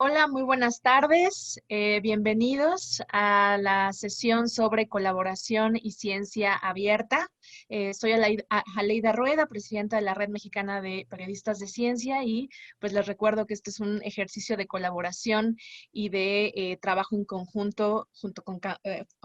Hola, muy buenas tardes. Bienvenidos a la sesión sobre colaboración y ciencia abierta. Soy Aleida Rueda, presidenta de la Red Mexicana de Periodistas de Ciencia, y pues les recuerdo que este es un ejercicio de colaboración y de trabajo en conjunto junto con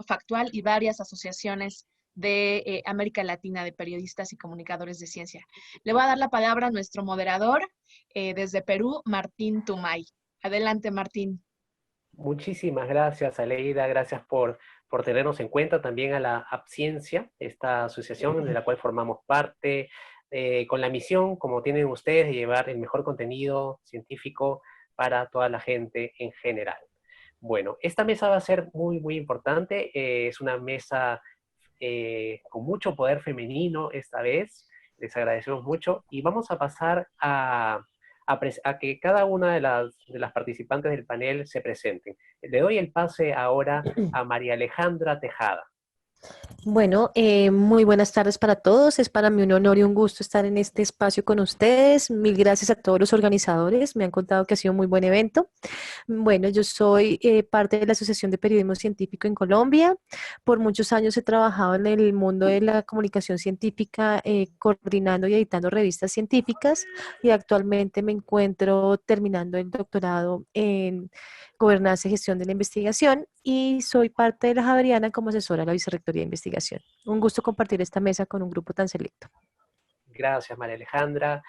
Factual y varias asociaciones de América Latina de periodistas y comunicadores de ciencia. Le voy a dar la palabra a nuestro moderador desde Perú, Martín Tumay. Adelante, Martín. Muchísimas gracias, Aleida. Gracias por tenernos en cuenta, también a la AppCiencia, esta asociación de la cual formamos parte, con la misión, como tienen ustedes, de llevar el mejor contenido científico para toda la gente en general. Bueno, esta mesa va a ser muy importante. Es una mesa con mucho poder femenino esta vez. Les agradecemos mucho y vamos a pasar a que cada una de las participantes del panel se presenten. Le doy el pase ahora a María Alejandra Tejada. Bueno, muy buenas tardes para todos. Es para mí un honor y un gusto estar en este espacio con ustedes. Mil gracias a todos los organizadores. Me han contado que ha sido un muy buen evento. Bueno, yo soy parte de la Asociación de Periodismo Científico en Colombia. Por muchos años he trabajado en el mundo de la comunicación científica, coordinando y editando revistas científicas, y actualmente me encuentro terminando el doctorado en Gobernanza y Gestión de la Investigación, y soy parte de la Javeriana como asesora de la Vicerrectoría de Investigación. Un gusto compartir esta mesa con un grupo tan selecto. Gracias, María Alejandra.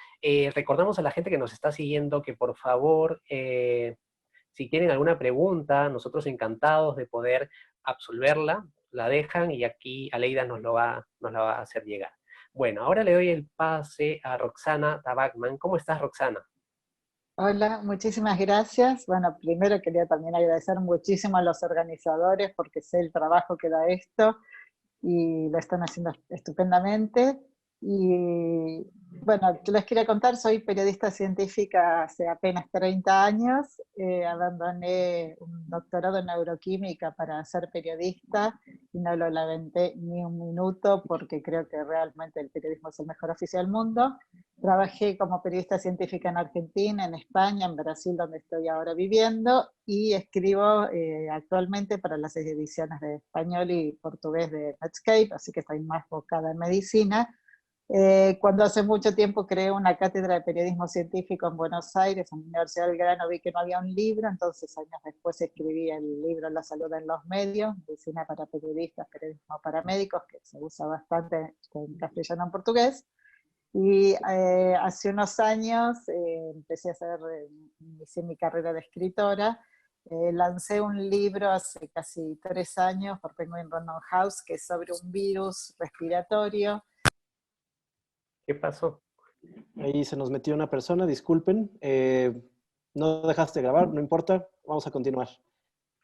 Recordamos a la gente que nos está siguiendo que por favor, si tienen alguna pregunta, nosotros encantados de poder absolverla, la dejan y aquí Aleida nos la va a hacer llegar. Bueno, ahora le doy el pase a Roxana Tabacman. ¿Cómo estás, Roxana? Hola, muchísimas gracias. Bueno, primero quería también agradecer muchísimo a los organizadores porque sé el trabajo que da esto y lo están haciendo estupendamente. Y bueno, yo les quería contar, soy periodista científica hace apenas 30 años, abandoné un doctorado en neuroquímica para ser periodista y no lo lamenté ni un minuto porque creo que realmente el periodismo es el mejor oficio del mundo. Trabajé como periodista científica en Argentina, en España, en Brasil, donde estoy ahora viviendo, y escribo actualmente para las ediciones de español y portugués de Netscape, así que estoy más enfocada en medicina. Cuando hace mucho tiempo creé una cátedra de periodismo científico en Buenos Aires, en la Universidad del Grano, vi que no había un libro, entonces años después escribí el libro La salud en los medios, medicina para periodistas, periodismo para médicos, que se usa bastante en castellano y en portugués. Y hace unos años empecé a inicié mi carrera de escritora. Lancé un libro hace casi 3 años por Penguin Random House, que es sobre un virus respiratorio. ¿Qué pasó? Ahí se nos metió una persona, disculpen. No dejaste de grabar, no importa, vamos a continuar.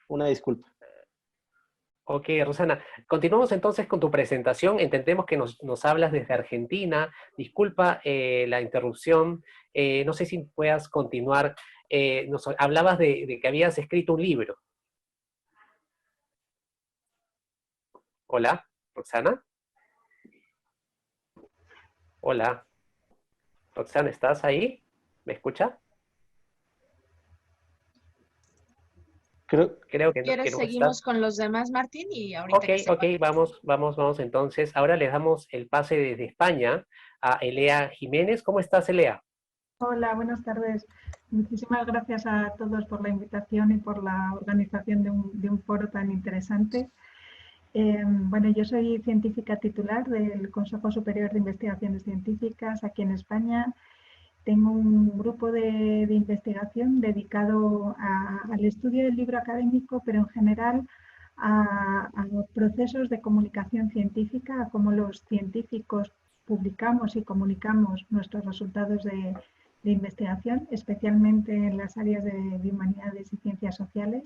Una disculpa. Ok, Rosana, continuamos entonces con tu presentación. Entendemos que nos hablas desde Argentina. Disculpa la interrupción. No sé si puedas continuar. Nos hablabas de que habías escrito un libro. Hola, Roxana. Hola. Roxana, ¿estás ahí? ¿Me escucha? Creo que ¿Quieres no seguimos está. con los demás, Martín? Y ahorita que se Ok, vamos entonces. Ahora le damos el pase desde España a Elea Jiménez. ¿Cómo estás, Elea? Hola, buenas tardes. Muchísimas gracias a todos por la invitación y por la organización de un foro tan interesante. Bueno, yo soy científica titular del Consejo Superior de Investigaciones Científicas aquí en España. Tengo un grupo de investigación dedicado al estudio del libro académico, pero en general a procesos de comunicación científica, a cómo los científicos publicamos y comunicamos nuestros resultados de investigación, especialmente en las áreas de humanidades y ciencias sociales.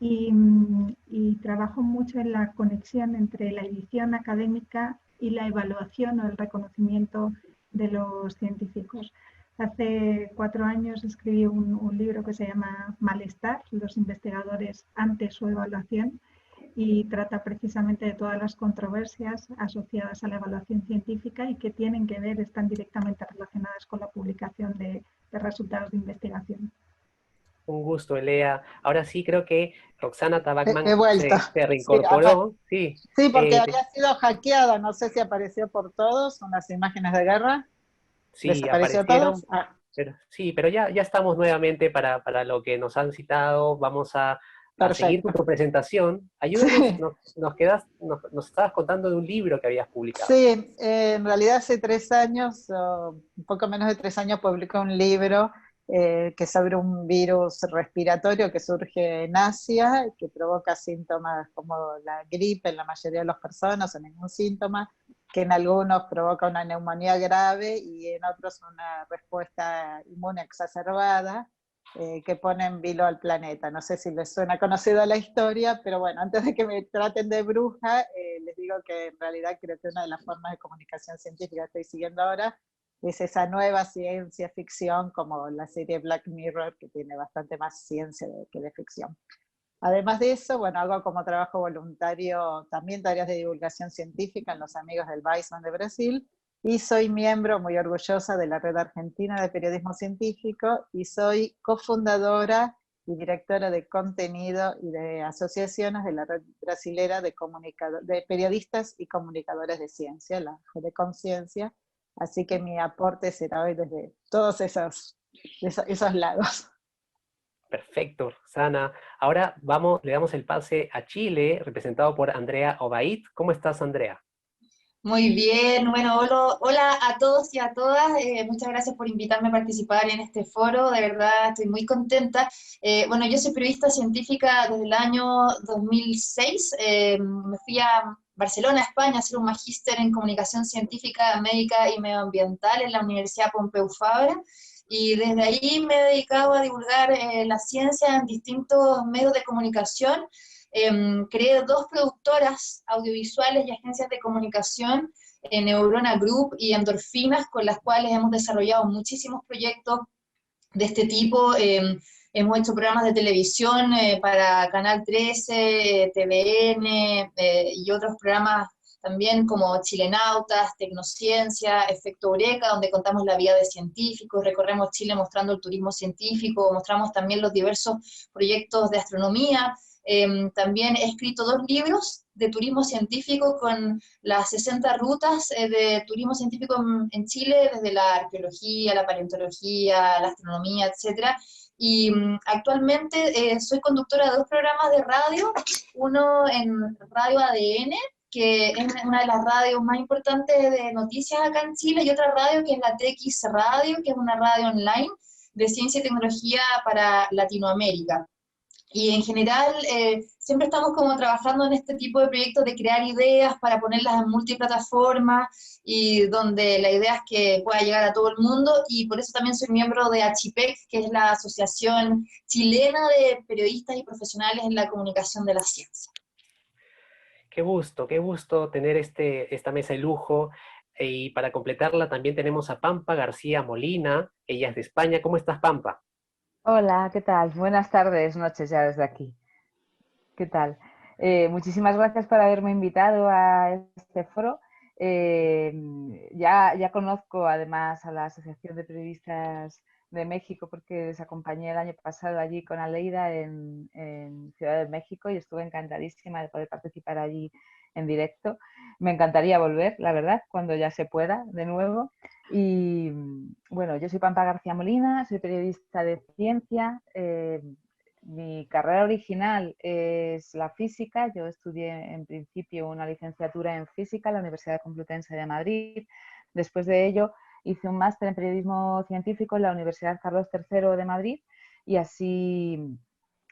Y trabajo mucho en la conexión entre la edición académica y la evaluación o el reconocimiento de los científicos. Hace 4 años escribí un libro que se llama Malestar, los investigadores ante su evaluación, y trata precisamente de todas las controversias asociadas a la evaluación científica y que tienen que ver, están directamente relacionadas con la publicación de resultados de investigación. Un gusto, Elea. Ahora sí creo que Roxana He Tabacman vuelto. se Sí, acá. reincorporó. Sí, Sí, porque eh, había sido hackeada, no sé si apareció por todos, unas imágenes de guerra. sí, ¿Desapareció todos? aparecieron. Ah, Sí, pero ya estamos nuevamente para lo que nos han citado. Vamos a seguir con perfecto. tu presentación. Ayúdanos, Sí, nos estabas contando de un libro que habías publicado. sí, en realidad hace 3 años, o un poco menos de 3 años, publiqué un libro que es sobre un virus respiratorio que surge en Asia, que provoca síntomas como la gripe en la mayoría de las personas, o ningún síntoma, que en algunos provoca una neumonía grave y en otros una respuesta inmune exacerbada que pone en vilo al planeta. No sé si les suena conocida la historia, pero bueno, antes de que me traten de bruja, les digo que en realidad creo que una de las formas de comunicación científica que estoy siguiendo ahora es esa nueva ciencia ficción, como la serie Black Mirror, que tiene bastante más ciencia que de ficción. Además de eso, bueno, hago como trabajo voluntario también tareas de divulgación científica en los Amigos del Weizmann de Brasil, y soy miembro muy orgullosa de la Red Argentina de Periodismo Científico y soy cofundadora y directora de contenido y de asociaciones de la Red Brasilera de Periodistas y Comunicadores de Ciencia, la de Conciencia. Así que mi aporte será hoy desde todos esos lados. Perfecto, Roxana. Ahora le damos el pase a Chile, representado por Andrea Obaid. ¿Cómo estás, Andrea? Muy bien, bueno, hola a todos y a todas. Muchas gracias por invitarme a participar en este foro, de verdad estoy muy contenta. Bueno, yo soy periodista científica desde el año 2006. Me fui a Barcelona, España, a hacer un magíster en comunicación científica, médica y medioambiental en la Universidad Pompeu Fabra. Y desde ahí me he dedicado a divulgar la ciencia en distintos medios de comunicación. Creé 2 productoras audiovisuales y agencias de comunicación, Neurona Group y Endorfinas, con las cuales hemos desarrollado muchísimos proyectos de este tipo. Hemos hecho programas de televisión para Canal 13, TVN y otros programas también como Chilenautas, Tecnociencia, Efecto Eureka, donde contamos la vida de científicos, recorremos Chile mostrando el turismo científico, mostramos también los diversos proyectos de astronomía. También he escrito 2 libros de turismo científico con las 60 rutas de turismo científico en Chile, desde la arqueología, la paleontología, la astronomía, etcétera. Y actualmente soy conductora de 2 programas de radio, uno en Radio ADN, que es una de las radios más importantes de noticias acá en Chile, y otra radio que es la TX Radio, que es una radio online de ciencia y tecnología para Latinoamérica. Y en general siempre estamos como trabajando en este tipo de proyectos de crear ideas para ponerlas en multiplataformas, y donde la idea es que pueda llegar a todo el mundo, y por eso también soy miembro de ACHIPEC, que es la Asociación Chilena de Periodistas y Profesionales en la Comunicación de la Ciencia. Qué gusto tener esta mesa de lujo. Y para completarla también tenemos a Pampa García Molina, ella es de España. ¿Cómo estás, Pampa? Hola, ¿qué tal? Buenas tardes, noches ya desde aquí. ¿Qué tal? Muchísimas gracias por haberme invitado a este foro. Ya conozco además a la Asociación de Periodistas de México, porque les acompañé el año pasado allí con Aleida en Ciudad de México y estuve encantadísima de poder participar allí en directo. Me encantaría volver, la verdad, cuando ya se pueda de nuevo. Y bueno, yo soy Pampa García Molina, soy periodista de ciencia. Mi carrera original es la física. Yo estudié en principio una licenciatura en física en la Universidad Complutense de Madrid. Después de ello hice un máster en periodismo científico en la Universidad Carlos III de Madrid, y así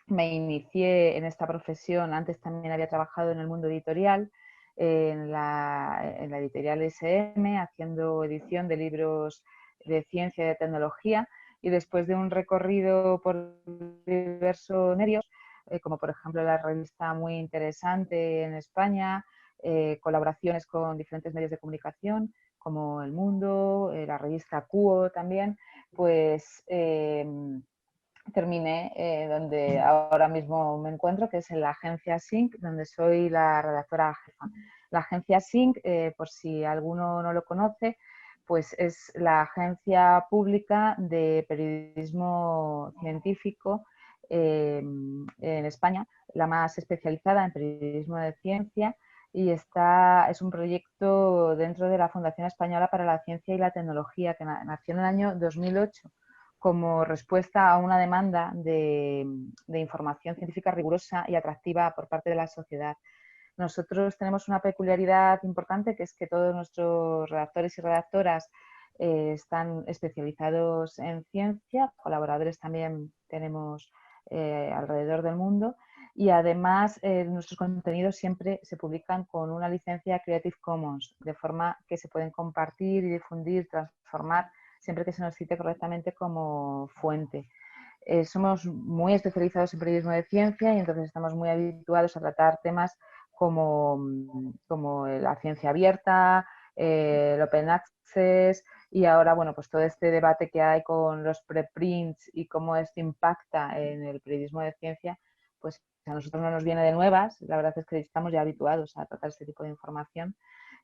me inicié en esta profesión. Antes también había trabajado en el mundo editorial, en la editorial SM, haciendo edición de libros de ciencia y de tecnología. Y después de un recorrido por diversos medios, como por ejemplo la revista Muy Interesante en España, colaboraciones con diferentes medios de comunicación como El Mundo, la revista Cuo también, pues terminé donde ahora mismo me encuentro, que es en la agencia SYNC, donde soy la redactora jefa. La agencia SYNC, por si alguno no lo conoce, pues es la agencia pública de periodismo científico en España, la más especializada en periodismo de ciencia, y es un proyecto dentro de la Fundación Española para la Ciencia y la Tecnología, que nació en el año 2008 como respuesta a una demanda de información científica rigurosa y atractiva por parte de la sociedad. Nosotros tenemos una peculiaridad importante, que es que todos nuestros redactores y redactoras están especializados en ciencia, colaboradores también tenemos alrededor del mundo, y además nuestros contenidos siempre se publican con una licencia Creative Commons, de forma que se pueden compartir y difundir, transformar, siempre que se nos cite correctamente como fuente. Somos muy especializados en periodismo de ciencia y entonces estamos muy habituados a tratar temas como la ciencia abierta, el open access, y ahora, bueno, pues todo este debate que hay con los preprints y cómo esto impacta en el periodismo de ciencia, pues a nosotros no nos viene de nuevas. La verdad es que estamos ya habituados a tratar este tipo de información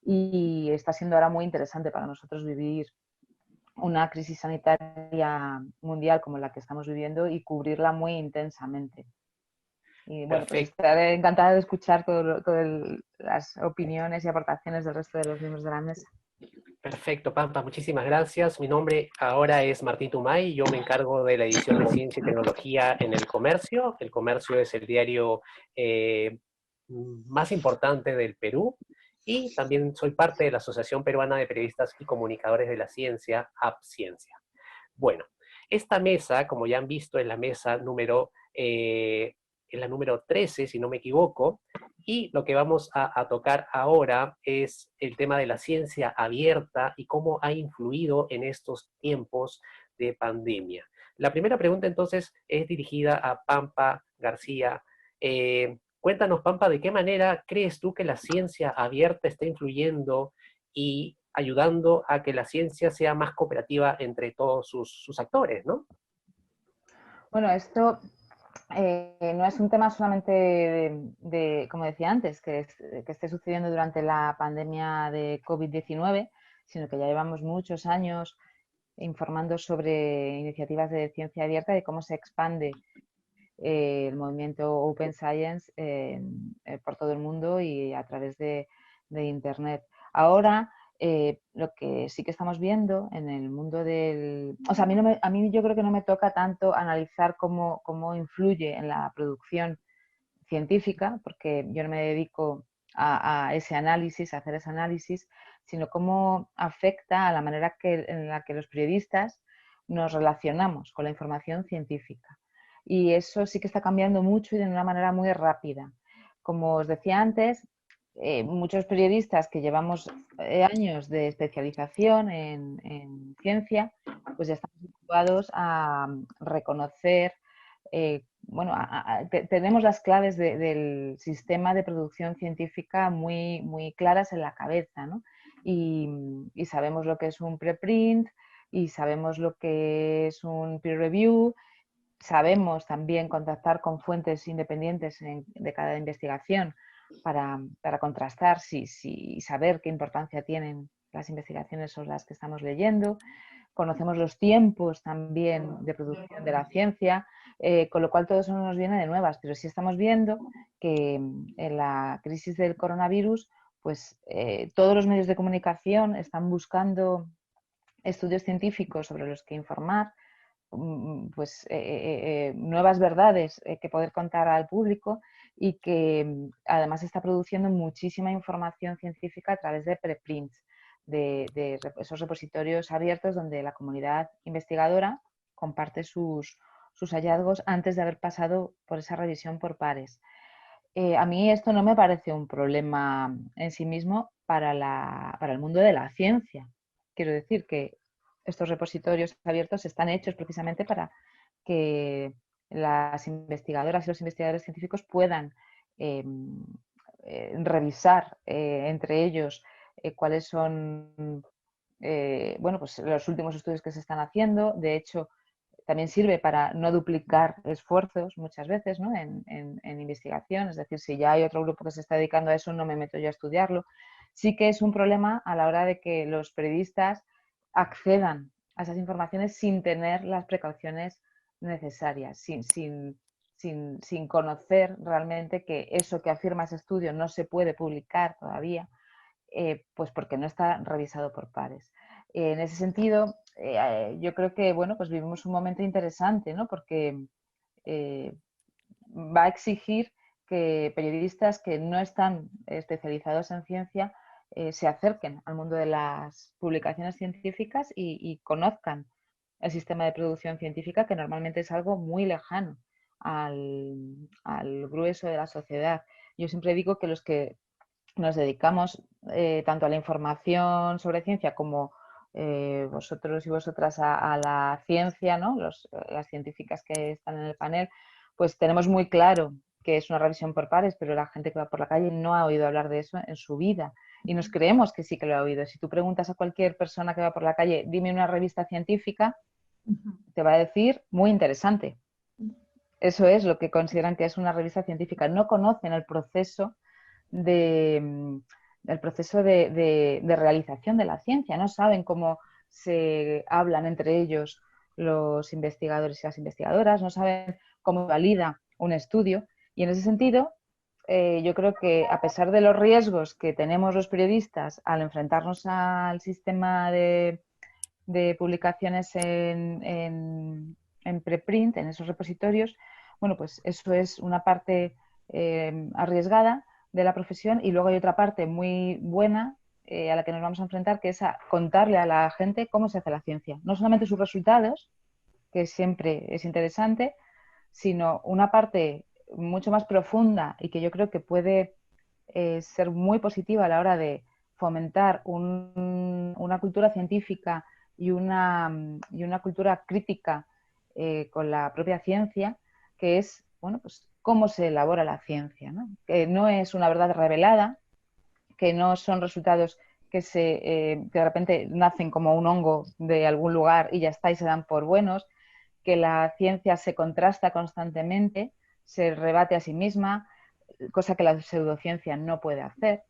y está siendo ahora muy interesante para nosotros vivir una crisis sanitaria mundial como la que estamos viviendo y cubrirla muy intensamente. Y bueno, pues estaré encantada de escuchar todas las opiniones y aportaciones del resto de los miembros de la mesa. Perfecto, Pampa, muchísimas gracias. Mi nombre ahora es Martín Tumay y yo me encargo de la edición de Ciencia y Tecnología en El Comercio. El Comercio es el diario más importante del Perú y también soy parte de la Asociación Peruana de Periodistas y Comunicadores de la Ciencia, AppCiencia. Bueno, esta mesa, como ya han visto, es la mesa número 13, si no me equivoco, y lo que vamos a tocar ahora es el tema de la ciencia abierta y cómo ha influido en estos tiempos de pandemia. La primera pregunta entonces es dirigida a Pampa García. Cuéntanos, Pampa, ¿de qué manera crees tú que la ciencia abierta está influyendo y ayudando a que la ciencia sea más cooperativa entre todos sus actores, ¿no? Bueno, esto no es un tema solamente como decía antes, que esté sucediendo durante la pandemia de COVID-19, sino que ya llevamos muchos años informando sobre iniciativas de ciencia abierta y cómo se expande el movimiento Open Science por todo el mundo y a través de Internet. Ahora, lo que sí que estamos viendo en el mundo del... O sea, a mí yo creo que no me toca tanto analizar cómo influye en la producción científica, porque yo no me dedico a ese análisis, a hacer ese análisis, sino cómo afecta a la manera en la que los periodistas nos relacionamos con la información científica. Y eso sí que está cambiando mucho y de una manera muy rápida. Como os decía antes, muchos periodistas que llevamos años de especialización en ciencia, pues ya estamos habituados a reconocer, bueno, tenemos las claves del sistema de producción científica muy, muy claras en la cabeza, ¿no? Y sabemos lo que es un preprint y sabemos lo que es un peer review. Sabemos también contactar con fuentes independientes de cada investigación para contrastar y saber qué importancia tienen las investigaciones sobre las que estamos leyendo. Conocemos los tiempos también de producción de la ciencia, con lo cual todo eso no nos viene de nuevas, pero sí estamos viendo que en la crisis del coronavirus, pues todos los medios de comunicación están buscando estudios científicos sobre los que informar, pues nuevas verdades que poder contar al público y que además está produciendo muchísima información científica a través de preprints, de esos repositorios abiertos donde la comunidad investigadora comparte sus hallazgos antes de haber pasado por esa revisión por pares. A mí esto no me parece un problema en sí mismo para el mundo de la ciencia. Quiero decir que estos repositorios abiertos están hechos precisamente para que las investigadoras y los investigadores científicos puedan revisar entre ellos cuáles son bueno, pues los últimos estudios que se están haciendo. De hecho, también sirve para no duplicar esfuerzos muchas veces, ¿no? en investigación. Es decir, si ya hay otro grupo que se está dedicando a eso, no me meto yo a estudiarlo. Sí que es un problema a la hora de que los periodistas accedan a esas informaciones sin tener las precauciones necesarias, sin sin conocer realmente que eso que afirma ese estudio no se puede publicar todavía, pues porque no está revisado por pares. En ese sentido, yo creo que bueno, pues vivimos un momento interesante, ¿no? Porque va a exigir que periodistas que no están especializados en ciencia se acerquen al mundo de las publicaciones científicas y conozcan el sistema de producción científica, que normalmente es algo muy lejano al grueso de la sociedad. Yo siempre digo que los que nos dedicamos tanto a la información sobre ciencia como vosotros y vosotras a la ciencia, ¿no? Las científicas que están en el panel, pues tenemos muy claro que es una revisión por pares, pero la gente que va por la calle no ha oído hablar de eso en su vida y nos creemos que sí que lo ha oído. Si tú preguntas a cualquier persona que va por la calle, dime una revista científica, te va a decir muy interesante. Eso es lo que consideran que es una revista científica. No conocen el proceso de realización de la ciencia, no saben cómo se hablan entre ellos los investigadores y las investigadoras, no saben cómo valida un estudio, y en ese sentido yo creo que a pesar de los riesgos que tenemos los periodistas al enfrentarnos al sistema de publicaciones en preprint, en esos repositorios, bueno, pues eso es una parte arriesgada de la profesión, y luego hay otra parte muy buena a la que nos vamos a enfrentar, que es a contarle a la gente cómo se hace la ciencia. No solamente sus resultados, que siempre es interesante, sino una parte mucho más profunda y que yo creo que puede ser muy positiva a la hora de fomentar una cultura científica y una cultura crítica con la propia ciencia, que es, bueno, pues cómo se elabora la ciencia, ¿no? Que no es una verdad revelada, que no son resultados que que de repente nacen como un hongo de algún lugar y ya está y se dan por buenos, que la ciencia se contrasta constantemente, se rebate a sí misma, cosa que la pseudociencia no puede hacer,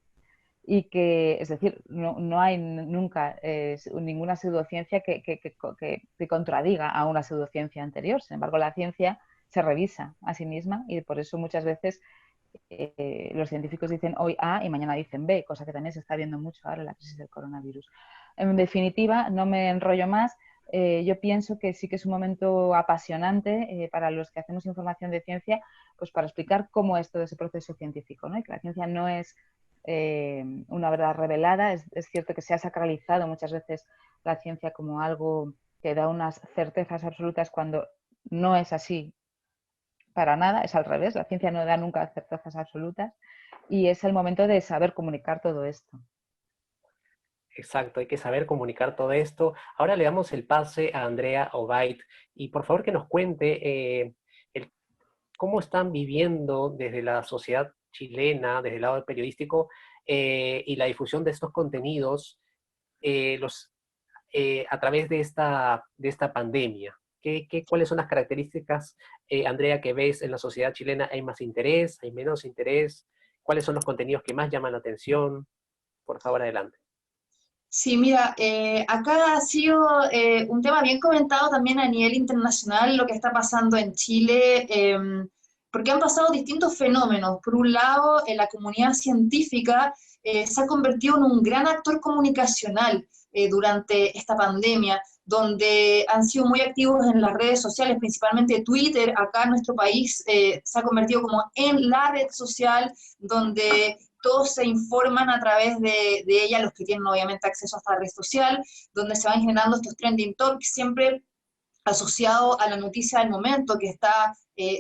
y que, es decir, no hay nunca ninguna pseudociencia que contradiga a una pseudociencia anterior. Sin embargo, la ciencia se revisa a sí misma, y por eso muchas veces los científicos dicen hoy A y mañana dicen B, cosa que también se está viendo mucho ahora en la crisis del coronavirus. En definitiva, no me enrollo más. Yo pienso que sí que es un momento apasionante para los que hacemos información de ciencia, pues para explicar cómo es todo ese proceso científico, ¿no? Y que la ciencia no es una verdad revelada. Es cierto que se ha sacralizado muchas veces la ciencia como algo que da unas certezas absolutas, cuando no es así para nada, es al revés. La ciencia no da nunca certezas absolutas, y es el momento de saber comunicar todo esto. Exacto, hay que saber comunicar todo esto. Ahora le damos el pase a Andrea Obaid, y por favor que nos cuente cómo están viviendo desde la sociedad chilena, desde el lado periodístico, y la difusión de estos contenidos a través de esta pandemia. ¿Cuáles son las características, Andrea, que ves en la sociedad chilena? ¿Hay más interés? ¿Hay menos interés? ¿Cuáles son los contenidos que más llaman la atención? Por favor, adelante. Sí, mira, acá ha sido un tema bien comentado también a nivel internacional lo que está pasando en Chile, porque han pasado distintos fenómenos. Por un lado, la comunidad científica se ha convertido en un gran actor comunicacional durante esta pandemia, donde han sido muy activos en las redes sociales, principalmente Twitter. Acá en nuestro país se ha convertido como en la red social donde todos se informan a través de ella, los que tienen obviamente acceso a esta red social, donde se van generando estos trending topics, siempre asociado a la noticia del momento, que está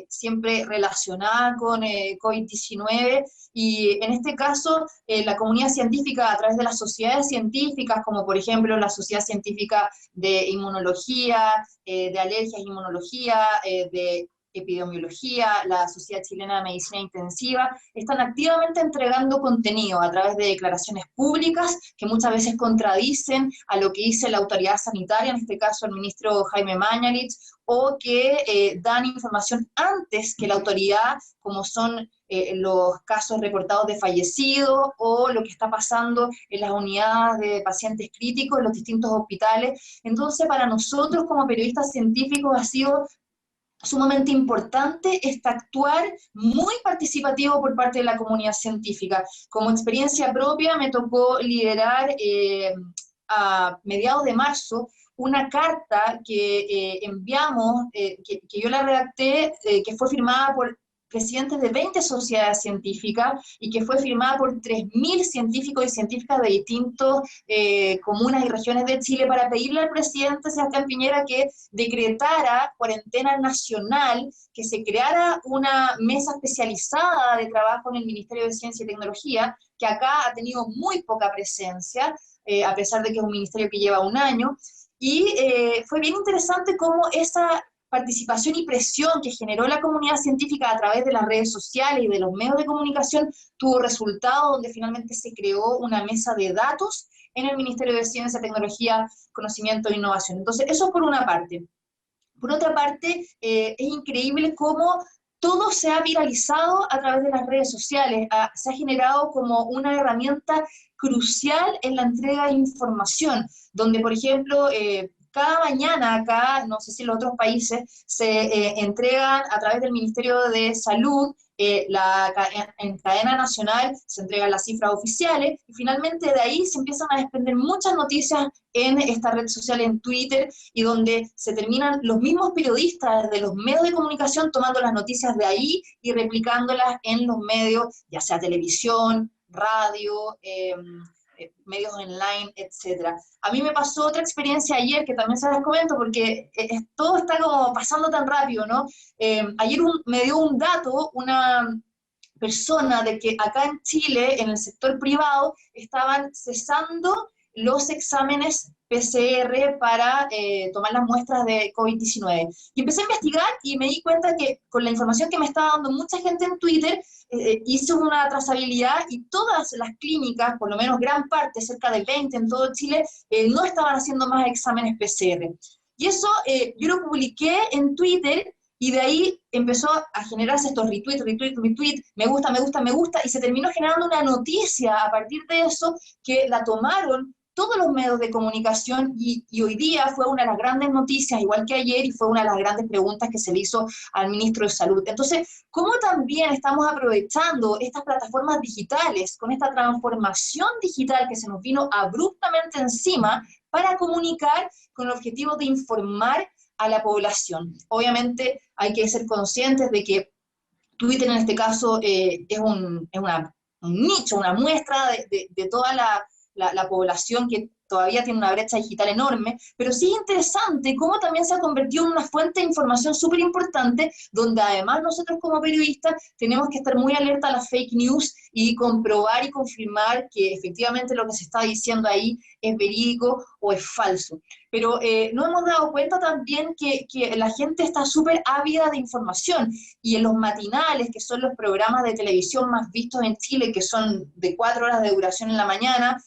siempre relacionada con COVID-19, y en este caso la comunidad científica a través de las sociedades científicas, como por ejemplo la Sociedad Científica de Inmunología, de Alergias e Inmunología, de Epidemiología, la Sociedad Chilena de Medicina Intensiva, están activamente entregando contenido a través de declaraciones públicas que muchas veces contradicen a lo que dice la autoridad sanitaria, en este caso el ministro Jaime Mañalich, o que dan información antes que la autoridad, como son los casos reportados de fallecidos o lo que está pasando en las unidades de pacientes críticos en los distintos hospitales. Entonces, para nosotros como periodistas científicos ha sido sumamente importante es actuar muy participativo por parte de la comunidad científica. Como experiencia propia me tocó liderar a mediados de marzo una carta que enviamos, que yo la redacté, que fue firmada por presidentes de 20 sociedades científicas y que fue firmada por 3.000 científicos y científicas de distintas comunas y regiones de Chile para pedirle al presidente Sebastián Piñera que decretara cuarentena nacional, que se creara una mesa especializada de trabajo en el Ministerio de Ciencia y Tecnología, que acá ha tenido muy poca presencia, a pesar de que es un ministerio que lleva un año, y fue bien interesante cómo esa participación y presión que generó la comunidad científica a través de las redes sociales y de los medios de comunicación tuvo resultado, donde finalmente se creó una mesa de datos en el Ministerio de Ciencia, Tecnología, Conocimiento e Innovación. Entonces, eso por una parte. Por otra parte, es increíble cómo todo se ha viralizado a través de las redes sociales, se ha generado como una herramienta crucial en la entrega de información, donde, por ejemplo, cada mañana acá, no sé si en los otros países, se entregan a través del Ministerio de Salud, en cadena nacional se entregan las cifras oficiales, y finalmente de ahí se empiezan a desprender muchas noticias en esta red social, en Twitter, y donde se terminan los mismos periodistas de los medios de comunicación tomando las noticias de ahí y replicándolas en los medios, ya sea televisión, radio, medios online, etc. A mí me pasó otra experiencia ayer, que también se las comento, porque todo está como pasando tan rápido, ¿no? Ayer me dio un dato, una persona, de que acá en Chile, en el sector privado, estaban cesando los exámenes PCR para tomar las muestras de COVID-19. Y empecé a investigar y me di cuenta que con la información que me estaba dando mucha gente en Twitter, hice una trazabilidad y todas las clínicas, por lo menos gran parte, cerca de 20 en todo Chile, no estaban haciendo más exámenes PCR. Y eso yo lo publiqué en Twitter, y de ahí empezó a generarse estos retweets, me gusta, y se terminó generando una noticia a partir de eso, que la tomaron todos los medios de comunicación, y hoy día fue una de las grandes noticias, igual que ayer, y fue una de las grandes preguntas que se le hizo al ministro de Salud. Entonces, ¿cómo también estamos aprovechando estas plataformas digitales, con esta transformación digital que se nos vino abruptamente encima, para comunicar con el objetivo de informar a la población? Obviamente hay que ser conscientes de que Twitter en este caso es un nicho, una muestra de toda la población que todavía tiene una brecha digital enorme, pero sí es interesante cómo también se ha convertido en una fuente de información súper importante, donde además nosotros como periodistas tenemos que estar muy alerta a las fake news y comprobar y confirmar que efectivamente lo que se está diciendo ahí es verídico o es falso. Pero no hemos dado cuenta también que la gente está súper ávida de información, y en los matinales, que son los programas de televisión más vistos en Chile, que son de 4 horas de duración en la mañana,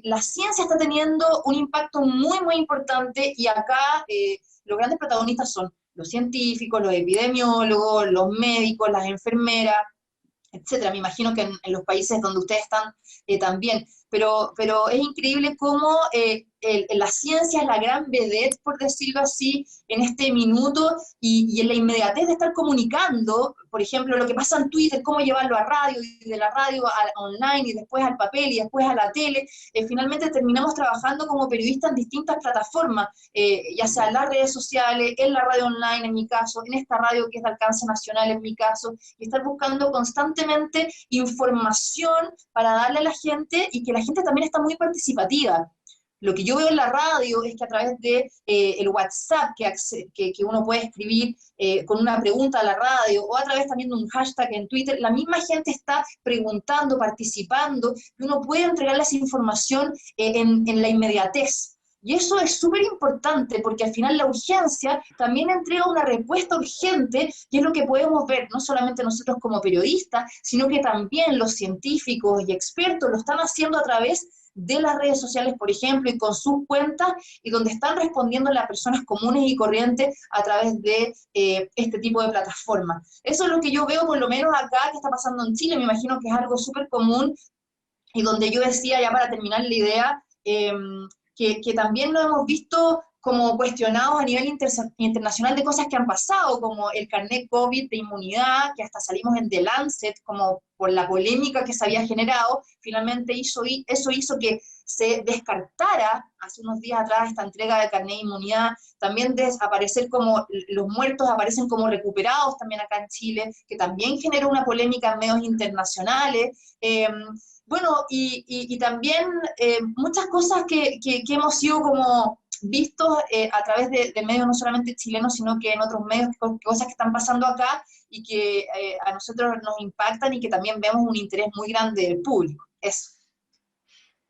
la ciencia está teniendo un impacto muy, muy importante, y acá los grandes protagonistas son los científicos, los epidemiólogos, los médicos, las enfermeras, etcétera. Me imagino que en los países donde ustedes están también, pero es increíble cómo la ciencia es la gran vedette, por decirlo así, en este minuto, y en la inmediatez de estar comunicando, por ejemplo, lo que pasa en Twitter, cómo llevarlo a radio, y de la radio a online, y después al papel, y después a la tele. Finalmente terminamos trabajando como periodistas en distintas plataformas, ya sea en las redes sociales, en la radio online en mi caso, en esta radio que es de alcance nacional en mi caso, y estar buscando constantemente información para darle a la gente, y que la gente también está muy participativa. Lo que yo veo en la radio es que a través de el WhatsApp que uno puede escribir con una pregunta a la radio, o a través también de un hashtag en Twitter, la misma gente está preguntando, participando, y uno puede entregarle esa información en la inmediatez. Y eso es súper importante, porque al final la urgencia también entrega una respuesta urgente, y es lo que podemos ver, no solamente nosotros como periodistas, sino que también los científicos y expertos lo están haciendo a través de las redes sociales, por ejemplo, y con sus cuentas, y donde están respondiendo las personas comunes y corrientes a través de este tipo de plataformas. Eso es lo que yo veo, por lo menos acá, que está pasando en Chile. Me imagino que es algo súper común, y donde yo decía, ya para terminar la idea, que también lo hemos visto como cuestionados a nivel internacional de cosas que han pasado, como el carnet COVID de inmunidad, que hasta salimos en The Lancet, como por la polémica que se había generado. Finalmente eso hizo que se descartara hace unos días atrás esta entrega de carnet de inmunidad. También desaparecer como los muertos aparecen como recuperados también acá en Chile, que también generó una polémica en medios internacionales. Bueno, y también muchas cosas que hemos sido como vistos a través de medios no solamente chilenos, sino que en otros medios, cosas que están pasando acá y que a nosotros nos impactan y que también vemos un interés muy grande del público. Eso.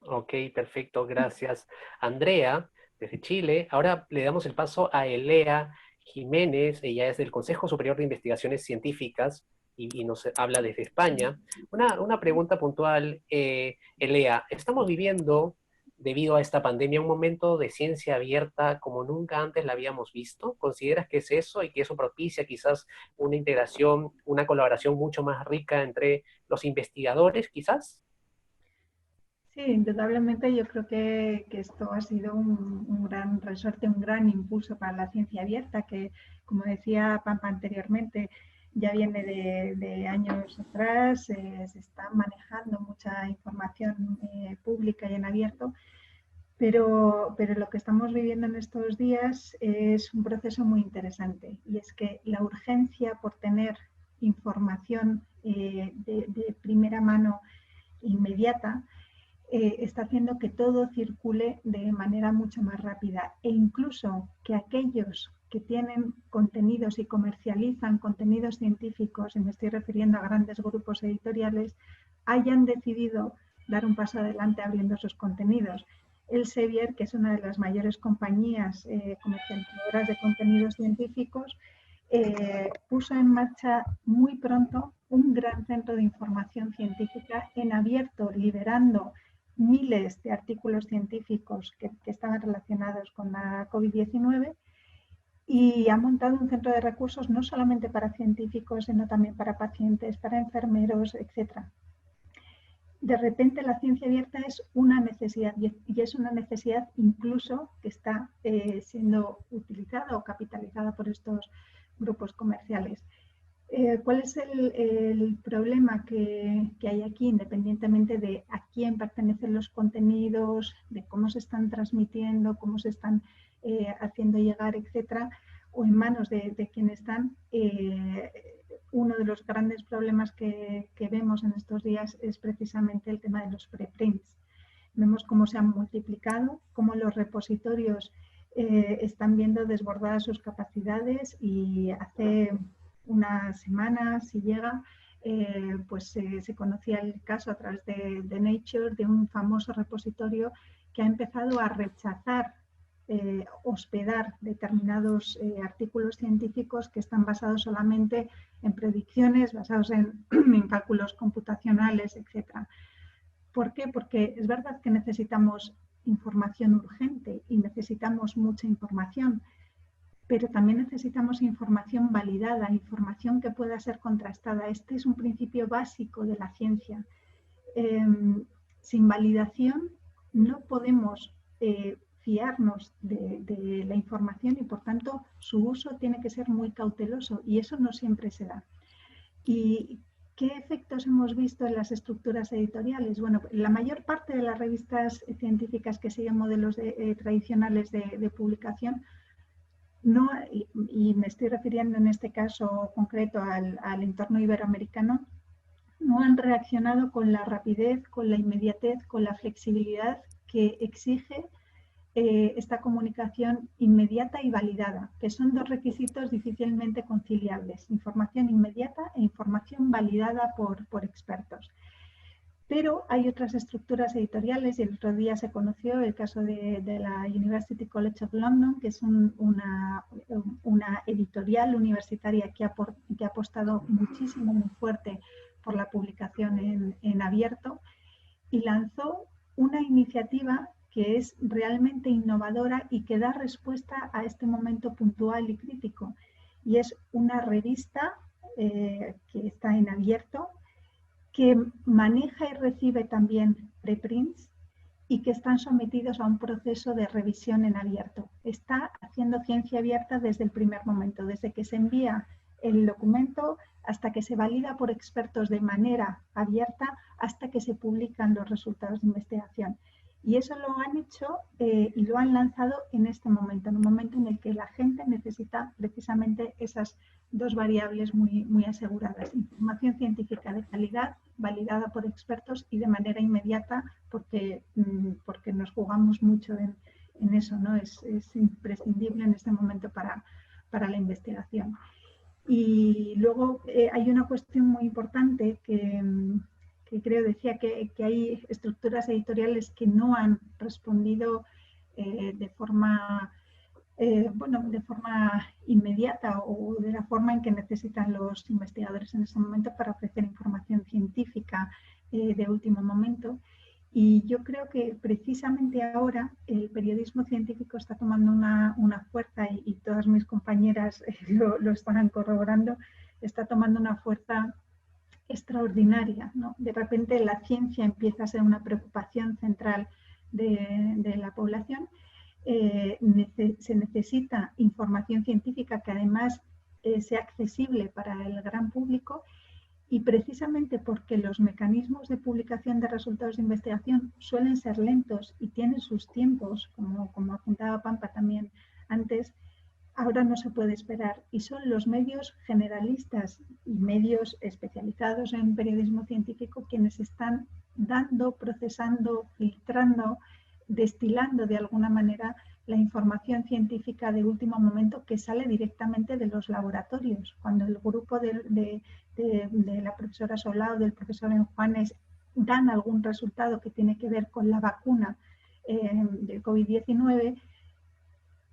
Ok, perfecto, gracias. Andrea, desde Chile. Ahora le damos el paso a Elea Jiménez, ella es del Consejo Superior de Investigaciones Científicas y nos habla desde España. Una pregunta puntual, Elea, estamos viviendo, debido a esta pandemia, un momento de ciencia abierta como nunca antes la habíamos visto. ¿Consideras que es eso y que eso propicia quizás una integración, una colaboración mucho más rica entre los investigadores, quizás? Sí, indudablemente yo creo que esto ha sido un gran resorte, un gran impulso para la ciencia abierta, que, como decía Pampa anteriormente, ya viene de años atrás, se está manejando mucha información pública y en abierto, pero lo que estamos viviendo en estos días es un proceso muy interesante, y es que la urgencia por tener información de primera mano inmediata está haciendo que todo circule de manera mucho más rápida, e incluso que aquellos que tienen contenidos y comercializan contenidos científicos, y me estoy refiriendo a grandes grupos editoriales, hayan decidido dar un paso adelante abriendo sus contenidos. Elsevier, que es una de las mayores compañías comercializadoras de contenidos científicos, puso en marcha muy pronto un gran centro de información científica en abierto, liberando miles de artículos científicos que estaban relacionados con la COVID-19, y ha montado un centro de recursos no solamente para científicos, sino también para pacientes, para enfermeros, etc. De repente la ciencia abierta es una necesidad, y es una necesidad incluso que está siendo utilizada o capitalizada por estos grupos comerciales. ¿Cuál es el problema que hay aquí, independientemente de a quién pertenecen los contenidos, de cómo se están transmitiendo, cómo se están haciendo llegar, etcétera, o en manos de quién están? Uno de los grandes problemas que vemos en estos días es precisamente el tema de los preprints. Vemos cómo se han multiplicado, cómo los repositorios están viendo desbordadas sus capacidades, y hace unas semanas, si llega, pues se conocía el caso a través de Nature de un famoso repositorio que ha empezado a rechazar hospedar determinados artículos científicos que están basados solamente en predicciones, basados en cálculos computacionales, etc. ¿Por qué? Porque es verdad que necesitamos información urgente y necesitamos mucha información, pero también necesitamos información validada, información que pueda ser contrastada. Este es un principio básico de la ciencia. Sin validación no podemos fiarnos de la información, y por tanto su uso tiene que ser muy cauteloso, y eso no siempre se da. ¿Y qué efectos hemos visto en las estructuras editoriales? Bueno, la mayor parte de las revistas científicas que siguen modelos tradicionales de publicación, no, y me estoy refiriendo en este caso concreto al entorno iberoamericano, no han reaccionado con la rapidez, con la inmediatez, con la flexibilidad que exige esta comunicación inmediata y validada, que son dos requisitos difícilmente conciliables: información inmediata e información validada por expertos. Pero hay otras estructuras editoriales, y el otro día se conoció el caso de la University College of London, que es una editorial universitaria que ha apostado muchísimo, muy fuerte por la publicación en abierto, y lanzó una iniciativa que es realmente innovadora y que da respuesta a este momento puntual y crítico. Y es una revista que está en abierto, que maneja y recibe también preprints, y que están sometidos a un proceso de revisión en abierto. Está haciendo ciencia abierta desde el primer momento, desde que se envía el documento hasta que se valida por expertos de manera abierta, hasta que se publican los resultados de investigación. Y eso lo han hecho y lo han lanzado en este momento, en un momento en el que la gente necesita precisamente esas dos variables muy aseguradas: información científica de calidad, validada por expertos y de manera inmediata, porque nos jugamos mucho en eso, ¿no? Es imprescindible en este momento para la investigación. Y luego hay una cuestión muy importante que creo, decía que hay estructuras editoriales que no han respondido de forma inmediata o de la forma en que necesitan los investigadores en este momento para ofrecer información científica de último momento. Y yo creo que precisamente ahora el periodismo científico está tomando una fuerza, y todas mis compañeras lo estarán corroborando, está tomando una fuerza extraordinaria, ¿no? De repente la ciencia empieza a ser una preocupación central de la población. Se necesita información científica que además sea accesible para el gran público, y precisamente porque los mecanismos de publicación de resultados de investigación suelen ser lentos y tienen sus tiempos, como apuntaba Pampa también antes, ahora no se puede esperar, y son los medios generalistas y medios especializados en periodismo científico quienes están dando, procesando, filtrando, destilando de alguna manera la información científica de último momento que sale directamente de los laboratorios. Cuando el grupo de la profesora Solá o del profesor Juanes dan algún resultado que tiene que ver con la vacuna del COVID-19,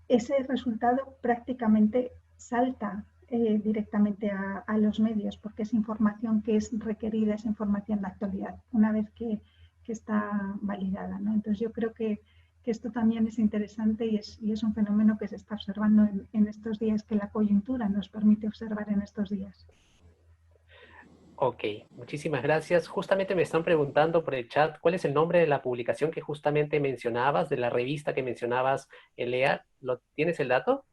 ese resultado prácticamente salta directamente a los medios, porque es información que es requerida, es información de actualidad, una vez que está validada, ¿no? Entonces yo creo que esto también es interesante y es un fenómeno que se está observando en estos días, que la coyuntura nos permite observar en estos días. Ok, muchísimas gracias. Justamente me están preguntando por el chat, ¿cuál es el nombre de la publicación que justamente mencionabas, de la revista que mencionabas, Lea? ¿Tienes el dato?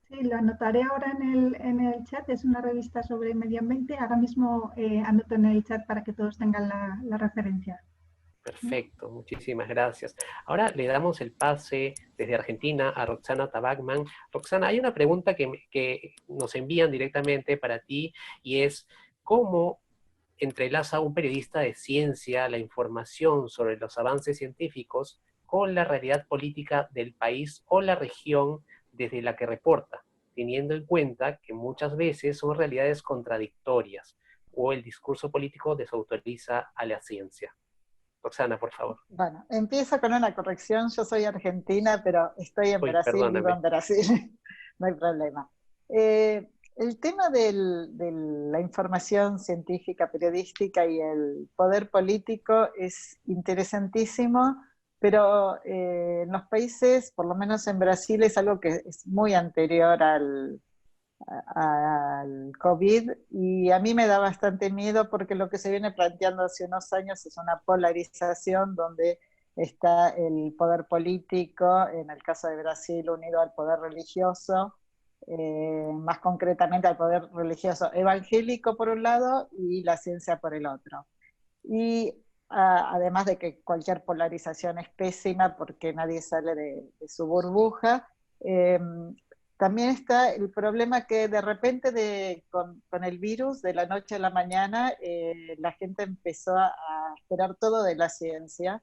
Sí, lo anotaré ahora en el chat. Es una revista sobre medio ambiente. Ahora mismo anoto en el chat para que todos tengan la referencia. Perfecto, muchísimas gracias. Ahora le damos el pase desde Argentina a Roxana Tabacman. Roxana, hay una pregunta que nos envían directamente para ti, y es: ¿cómo entrelaza un periodista de ciencia la información sobre los avances científicos con la realidad política del país o la región desde la que reporta, teniendo en cuenta que muchas veces son realidades contradictorias o el discurso político desautoriza a la ciencia? Roxana, por favor. Bueno, empiezo con una corrección. Yo soy argentina, pero estoy en Brasil, perdóname. vivo en Brasil. No hay problema. El tema de la información científica, periodística y el poder político es interesantísimo, pero en los países, por lo menos en Brasil, es algo que es muy anterior al COVID, y a mí me da bastante miedo porque lo que se viene planteando hace unos años es una polarización donde está el poder político, en el caso de Brasil, unido al poder religioso, más concretamente al poder religioso evangélico por un lado y la ciencia por el otro. Y además de que cualquier polarización es pésima porque nadie sale de su burbuja, también está el problema que de repente con el virus, de la noche a la mañana, la gente empezó a esperar todo de la ciencia.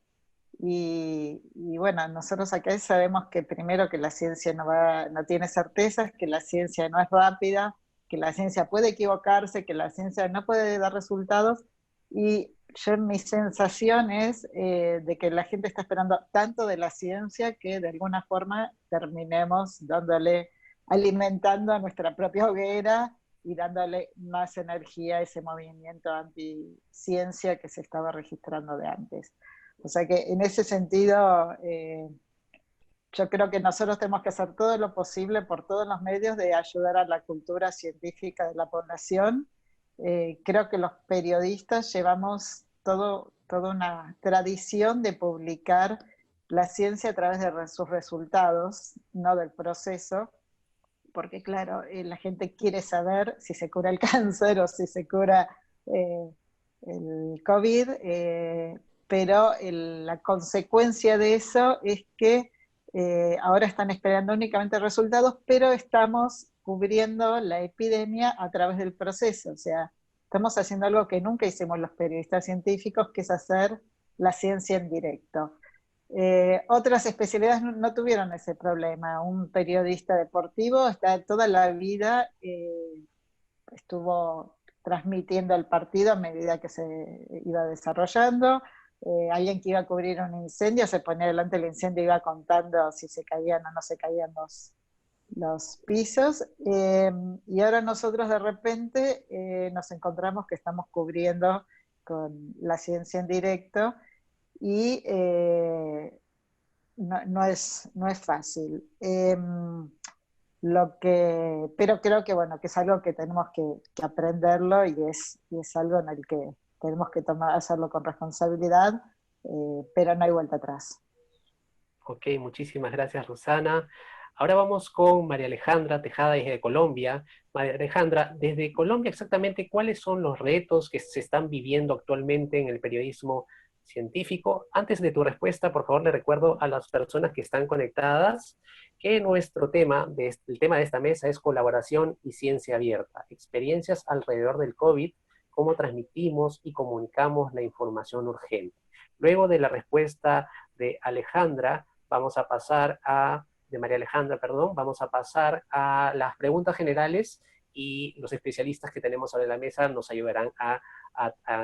Y bueno, nosotros acá sabemos que primero que la ciencia no tiene certezas, que la ciencia no es rápida, que la ciencia puede equivocarse, que la ciencia no puede dar resultados. Y mi sensación es de que la gente está esperando tanto de la ciencia que de alguna forma terminemos alimentando a nuestra propia hoguera y dándole más energía a ese movimiento anti-ciencia que se estaba registrando de antes. O sea que en ese sentido, yo creo que nosotros tenemos que hacer todo lo posible por todos los medios de ayudar a la cultura científica de la población. Creo que los periodistas llevamos toda una tradición de publicar la ciencia a través de sus resultados, no del proceso, porque claro, la gente quiere saber si se cura el cáncer o si se cura el COVID, pero la consecuencia de eso es que ahora están esperando únicamente resultados, pero estamos cubriendo la epidemia a través del proceso, o sea, estamos haciendo algo que nunca hicimos los periodistas científicos, que es hacer la ciencia en directo. Otras especialidades no tuvieron ese problema. Un periodista deportivo está toda la vida, estuvo transmitiendo el partido a medida que se iba desarrollando. Alguien que iba a cubrir un incendio se ponía delante del incendio y iba contando si se caían o no se caían los pisos. Y ahora nosotros de repente nos encontramos que estamos cubriendo con la ciencia en directo, y no es fácil. Pero creo que, bueno, que es algo que tenemos que aprenderlo, y es algo en el que tenemos que hacerlo con responsabilidad, pero no hay vuelta atrás. Ok, muchísimas gracias, Rosana. Ahora vamos con María Alejandra Tejada desde Colombia. María Alejandra, desde Colombia exactamente, ¿cuáles son los retos que se están viviendo actualmente en el periodismo científico? Antes de tu respuesta, por favor, le recuerdo a las personas que están conectadas que nuestro tema, el tema de esta mesa es colaboración y ciencia abierta, experiencias alrededor del COVID, cómo transmitimos y comunicamos la información urgente. Luego de la respuesta de Alejandra, de María Alejandra, perdón, vamos a pasar a las preguntas generales, y los especialistas que tenemos sobre la mesa nos ayudarán a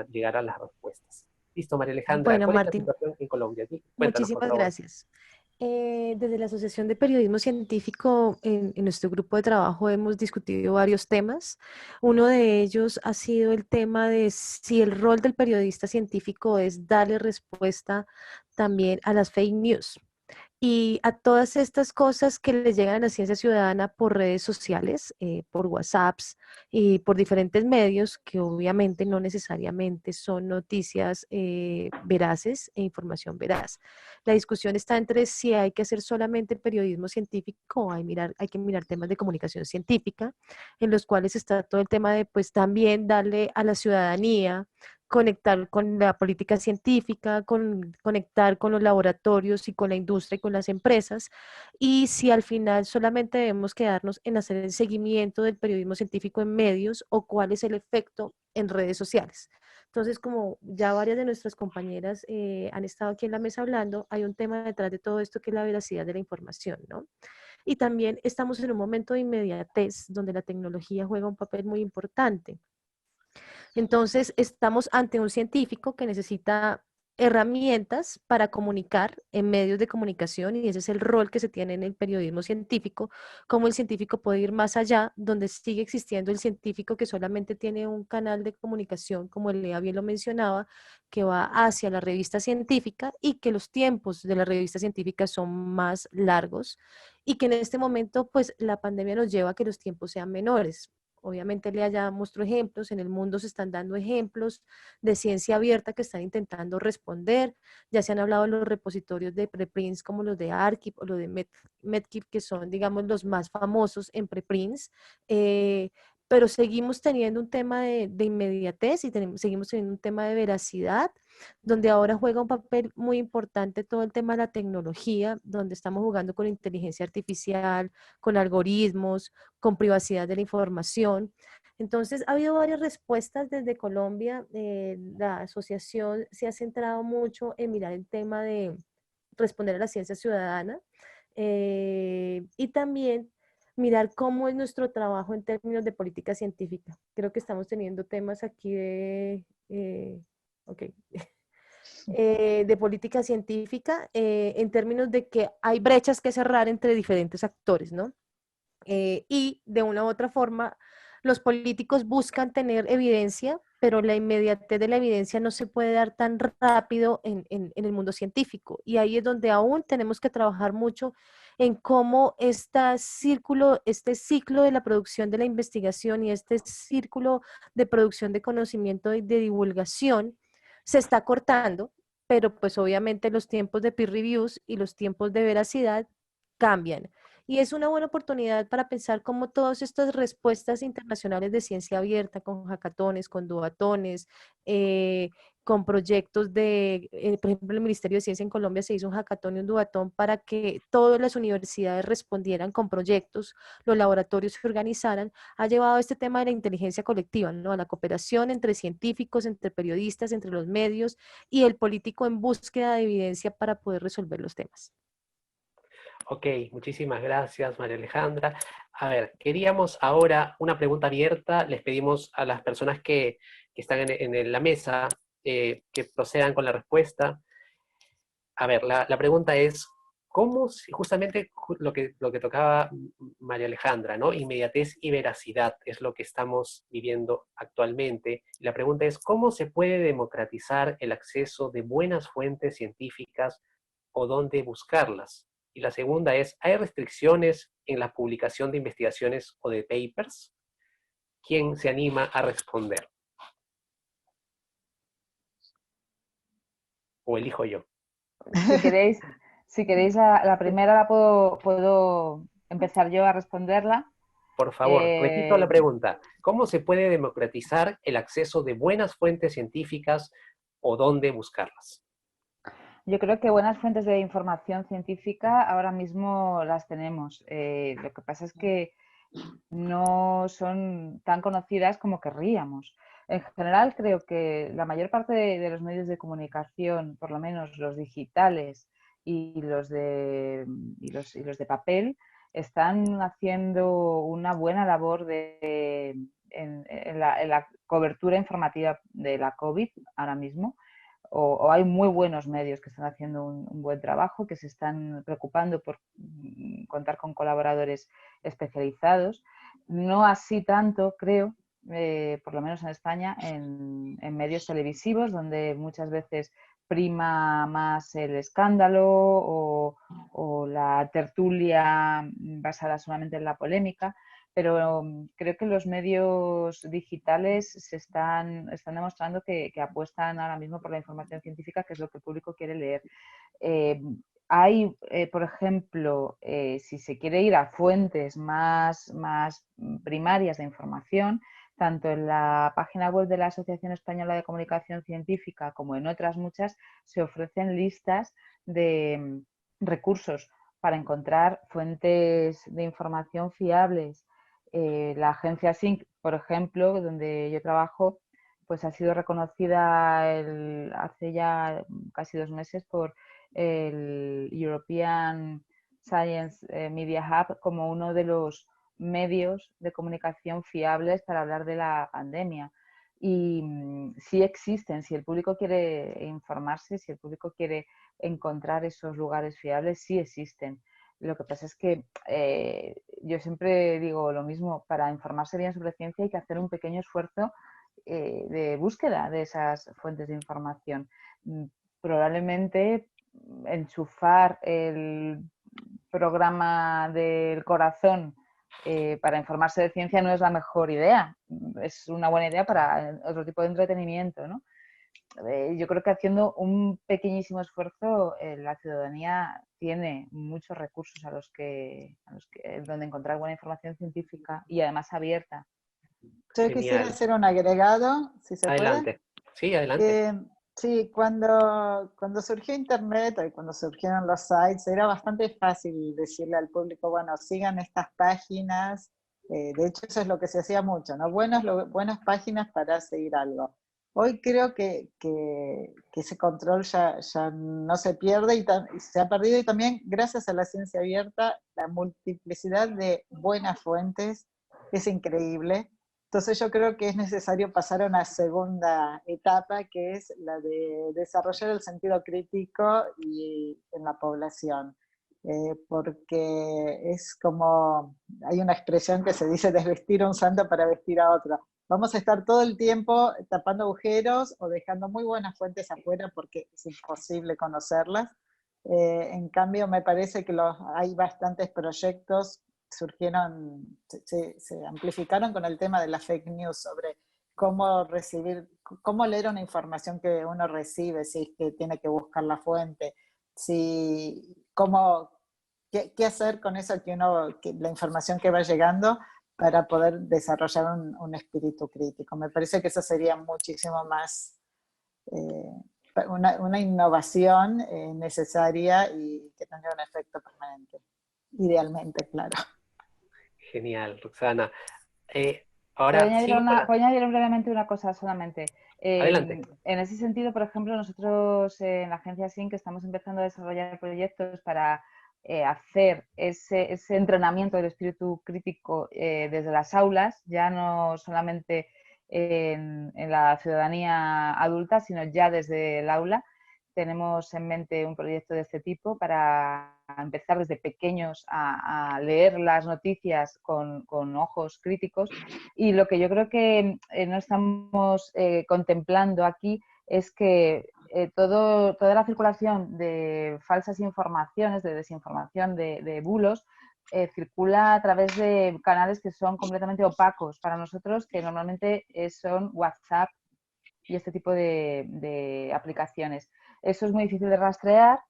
llegar a las respuestas. Listo, María Alejandra, Bueno, ¿cuál es la Martín, situación en Colombia? Cuéntanos, por muchísimas favor. gracias. Desde la Asociación de Periodismo Científico, en nuestro grupo de trabajo hemos discutido varios temas. Uno de ellos ha sido el tema de si el rol del periodista científico es darle respuesta también a las fake news y a todas estas cosas que les llegan a la ciencia ciudadana por redes sociales, por WhatsApps y por diferentes medios que obviamente no necesariamente son noticias veraces e información veraz. La discusión está entre si hay que hacer solamente periodismo científico o hay que mirar temas de comunicación científica, en los cuales está todo el tema de pues también darle a la ciudadanía, conectar con la política científica, conectar con los laboratorios y con la industria y con las empresas, y si al final solamente debemos quedarnos en hacer el seguimiento del periodismo científico en medios o cuál es el efecto en redes sociales. Entonces, como ya varias de nuestras compañeras han estado aquí en la mesa hablando, hay un tema detrás de todo esto que es la veracidad de la información, ¿no? Y también estamos en un momento de inmediatez donde la tecnología juega un papel muy importante. Entonces, estamos ante un científico que necesita herramientas para comunicar en medios de comunicación, y ese es el rol que se tiene en el periodismo científico, cómo el científico puede ir más allá, donde sigue existiendo el científico que solamente tiene un canal de comunicación, como el Lea bien lo mencionaba, que va hacia la revista científica, y que los tiempos de la revista científica son más largos, y que en este momento, pues, la pandemia nos lleva a que los tiempos sean menores. Obviamente Lea ya mostró ejemplos, en el mundo se están dando ejemplos de ciencia abierta que están intentando responder. Ya se han hablado de los repositorios de preprints como los de ARKiv o los de Medkit, que son, digamos, los más famosos en preprints. Pero seguimos teniendo un tema de inmediatez y seguimos teniendo un tema de veracidad, donde ahora juega un papel muy importante todo el tema de la tecnología, donde estamos jugando con inteligencia artificial, con algoritmos, con privacidad de la información. Entonces, ha habido varias respuestas desde Colombia. La asociación se ha centrado mucho en mirar el tema de responder a la ciencia ciudadana, y también mirar cómo es nuestro trabajo en términos de política científica. Creo que estamos teniendo temas aquí de política científica, en términos de que hay brechas que cerrar entre diferentes actores, ¿no? Y de una u otra forma, los políticos buscan tener evidencia, pero la inmediatez de la evidencia no se puede dar tan rápido en el mundo científico. Y ahí es donde aún tenemos que trabajar mucho en cómo este ciclo de la producción de la investigación y este círculo de producción de conocimiento y de divulgación se está cortando, pero pues obviamente los tiempos de peer reviews y los tiempos de veracidad cambian. Y es una buena oportunidad para pensar cómo todas estas respuestas internacionales de ciencia abierta, con hackatones, con dubatones, con proyectos de, por ejemplo, el Ministerio de Ciencia en Colombia se hizo un hackatón y un dubatón para que todas las universidades respondieran con proyectos, los laboratorios se organizaran, ha llevado este tema de la inteligencia colectiva, ¿no? A la cooperación entre científicos, entre periodistas, entre los medios y el político en búsqueda de evidencia para poder resolver los temas. Ok, muchísimas gracias, María Alejandra. A ver, queríamos ahora una pregunta abierta. Les pedimos a las personas que están en la mesa que procedan con la respuesta. A ver, la pregunta es, ¿cómo, justamente lo que tocaba María Alejandra, ¿no? Inmediatez y veracidad es lo que estamos viviendo actualmente. Y la pregunta es, ¿cómo se puede democratizar el acceso de buenas fuentes científicas o dónde buscarlas? Y la segunda es, ¿hay restricciones en la publicación de investigaciones o de papers? ¿Quién se anima a responder? ¿O elijo yo? Si queréis la primera la puedo empezar yo a responderla. Por favor, repito la pregunta. ¿Cómo se puede democratizar el acceso de buenas fuentes científicas o dónde buscarlas? Yo creo que buenas fuentes de información científica ahora mismo las tenemos. Lo que pasa es que no son tan conocidas como querríamos. En general, creo que la mayor parte de los medios de comunicación, por lo menos los digitales y los de papel, están haciendo una buena labor en la cobertura informativa de la COVID ahora mismo. O hay muy buenos medios que están haciendo un buen trabajo, que se están preocupando por contar con colaboradores especializados. No así tanto, creo, por lo menos en España, en medios televisivos, donde muchas veces prima más el escándalo o la tertulia basada solamente en la polémica. Pero creo que los medios digitales están demostrando que apuestan ahora mismo por la información científica, que es lo que el público quiere leer. Hay, por ejemplo, si se quiere ir a fuentes más primarias de información, tanto en la página web de la Asociación Española de Comunicación Científica como en otras muchas, se ofrecen listas de recursos para encontrar fuentes de información fiables. La agencia SYNC, por ejemplo, donde yo trabajo, pues ha sido reconocida hace ya casi 2 meses por el European Science Media Hub como uno de los medios de comunicación fiables para hablar de la pandemia. Y sí existen, si el público quiere informarse, si el público quiere encontrar esos lugares fiables, sí existen. Lo que pasa es que yo siempre digo lo mismo, para informarse bien sobre ciencia hay que hacer un pequeño esfuerzo de búsqueda de esas fuentes de información. Probablemente enchufar el programa del corazón para informarse de ciencia no es la mejor idea. Es una buena idea para otro tipo de entretenimiento, ¿no? Yo creo que haciendo un pequeñísimo esfuerzo la ciudadanía tiene muchos recursos a los que donde encontrar buena información científica y además abierta. Yo quisiera hacer un agregado, si se Adelante. puede. Sí, adelante. Sí, cuando surgió Internet y cuando surgieron los sites, era bastante fácil decirle al público, bueno, sigan estas páginas. De hecho, eso es lo que se hacía mucho, ¿no? Buenas páginas para seguir algo. Hoy creo que ese control ya no se pierde y se ha perdido, y también gracias a la ciencia abierta, la multiplicidad de buenas fuentes es increíble. Entonces yo creo que es necesario pasar a una segunda etapa, que es la de desarrollar el sentido crítico en la población. Porque es como, hay una expresión que se dice desvestir a un santo para vestir a otro. Vamos a estar todo el tiempo tapando agujeros o dejando muy buenas fuentes afuera porque es imposible conocerlas. En cambio, me parece que hay bastantes proyectos surgieron, se amplificaron con el tema de la fake news, sobre cómo cómo leer una información que uno recibe, si es que tiene que buscar la fuente, qué hacer con eso la información que va llegando para poder desarrollar un espíritu crítico. Me parece que eso sería muchísimo más una innovación necesaria y que tendría un efecto permanente, idealmente, claro. Genial, Roxana. ¿Puedo Ahora, añadir, sí, ¿puedo añadir brevemente una cosa solamente? adelante. En ese sentido, por ejemplo, nosotros en la agencia SYNC estamos empezando a desarrollar proyectos para hacer ese entrenamiento del espíritu crítico desde las aulas, ya no solamente en la ciudadanía adulta, sino ya desde el aula. Tenemos en mente un proyecto de este tipo para empezar desde pequeños a leer las noticias con ojos críticos, y lo que yo creo que no estamos contemplando aquí es que toda la circulación de falsas informaciones, de desinformación, de bulos, circula a través de canales que son completamente opacos para nosotros, que normalmente son WhatsApp y este tipo de aplicaciones. Eso es muy difícil de rastrear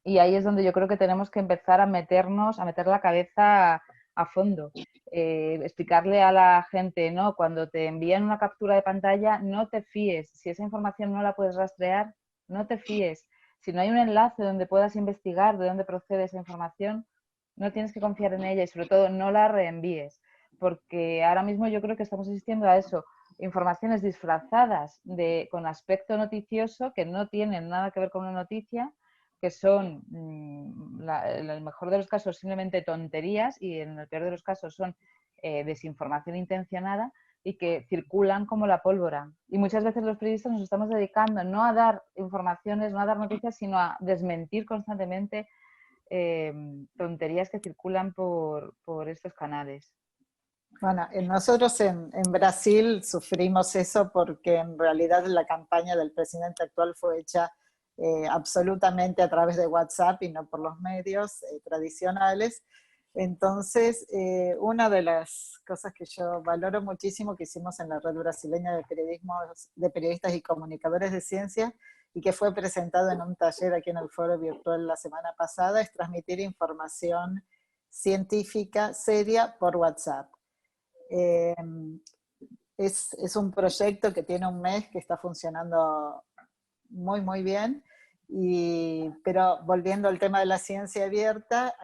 y ahí es donde yo creo que tenemos que empezar a meter la cabeza a fondo. Explicarle a la gente, ¿no? Cuando te envían una captura de pantalla, no te fíes. Si esa información no la puedes rastrear, no te fíes. Si no hay un enlace donde puedas investigar de dónde procede esa información, no tienes que confiar en ella y sobre todo no la reenvíes. Porque ahora mismo yo creo que estamos asistiendo a eso. Informaciones disfrazadas con aspecto noticioso que no tienen nada que ver con una noticia, que son, en el mejor de los casos, simplemente tonterías y en el peor de los casos son desinformación intencionada y que circulan como la pólvora. Y muchas veces los periodistas nos estamos dedicando no a dar informaciones, no a dar noticias, sino a desmentir constantemente tonterías que circulan por estos canales. Bueno, nosotros en Brasil sufrimos eso porque en realidad la campaña del presidente actual fue hecha absolutamente a través de WhatsApp y no por los medios tradicionales. Entonces, una de las cosas que yo valoro muchísimo que hicimos en la Red Brasileña de Periodistas y Comunicadores de Ciencia y que fue presentado en un taller aquí en el foro virtual la semana pasada, es transmitir información científica seria por WhatsApp. Es un proyecto que tiene un mes que está funcionando muy, muy bien, pero volviendo al tema de la ciencia abierta,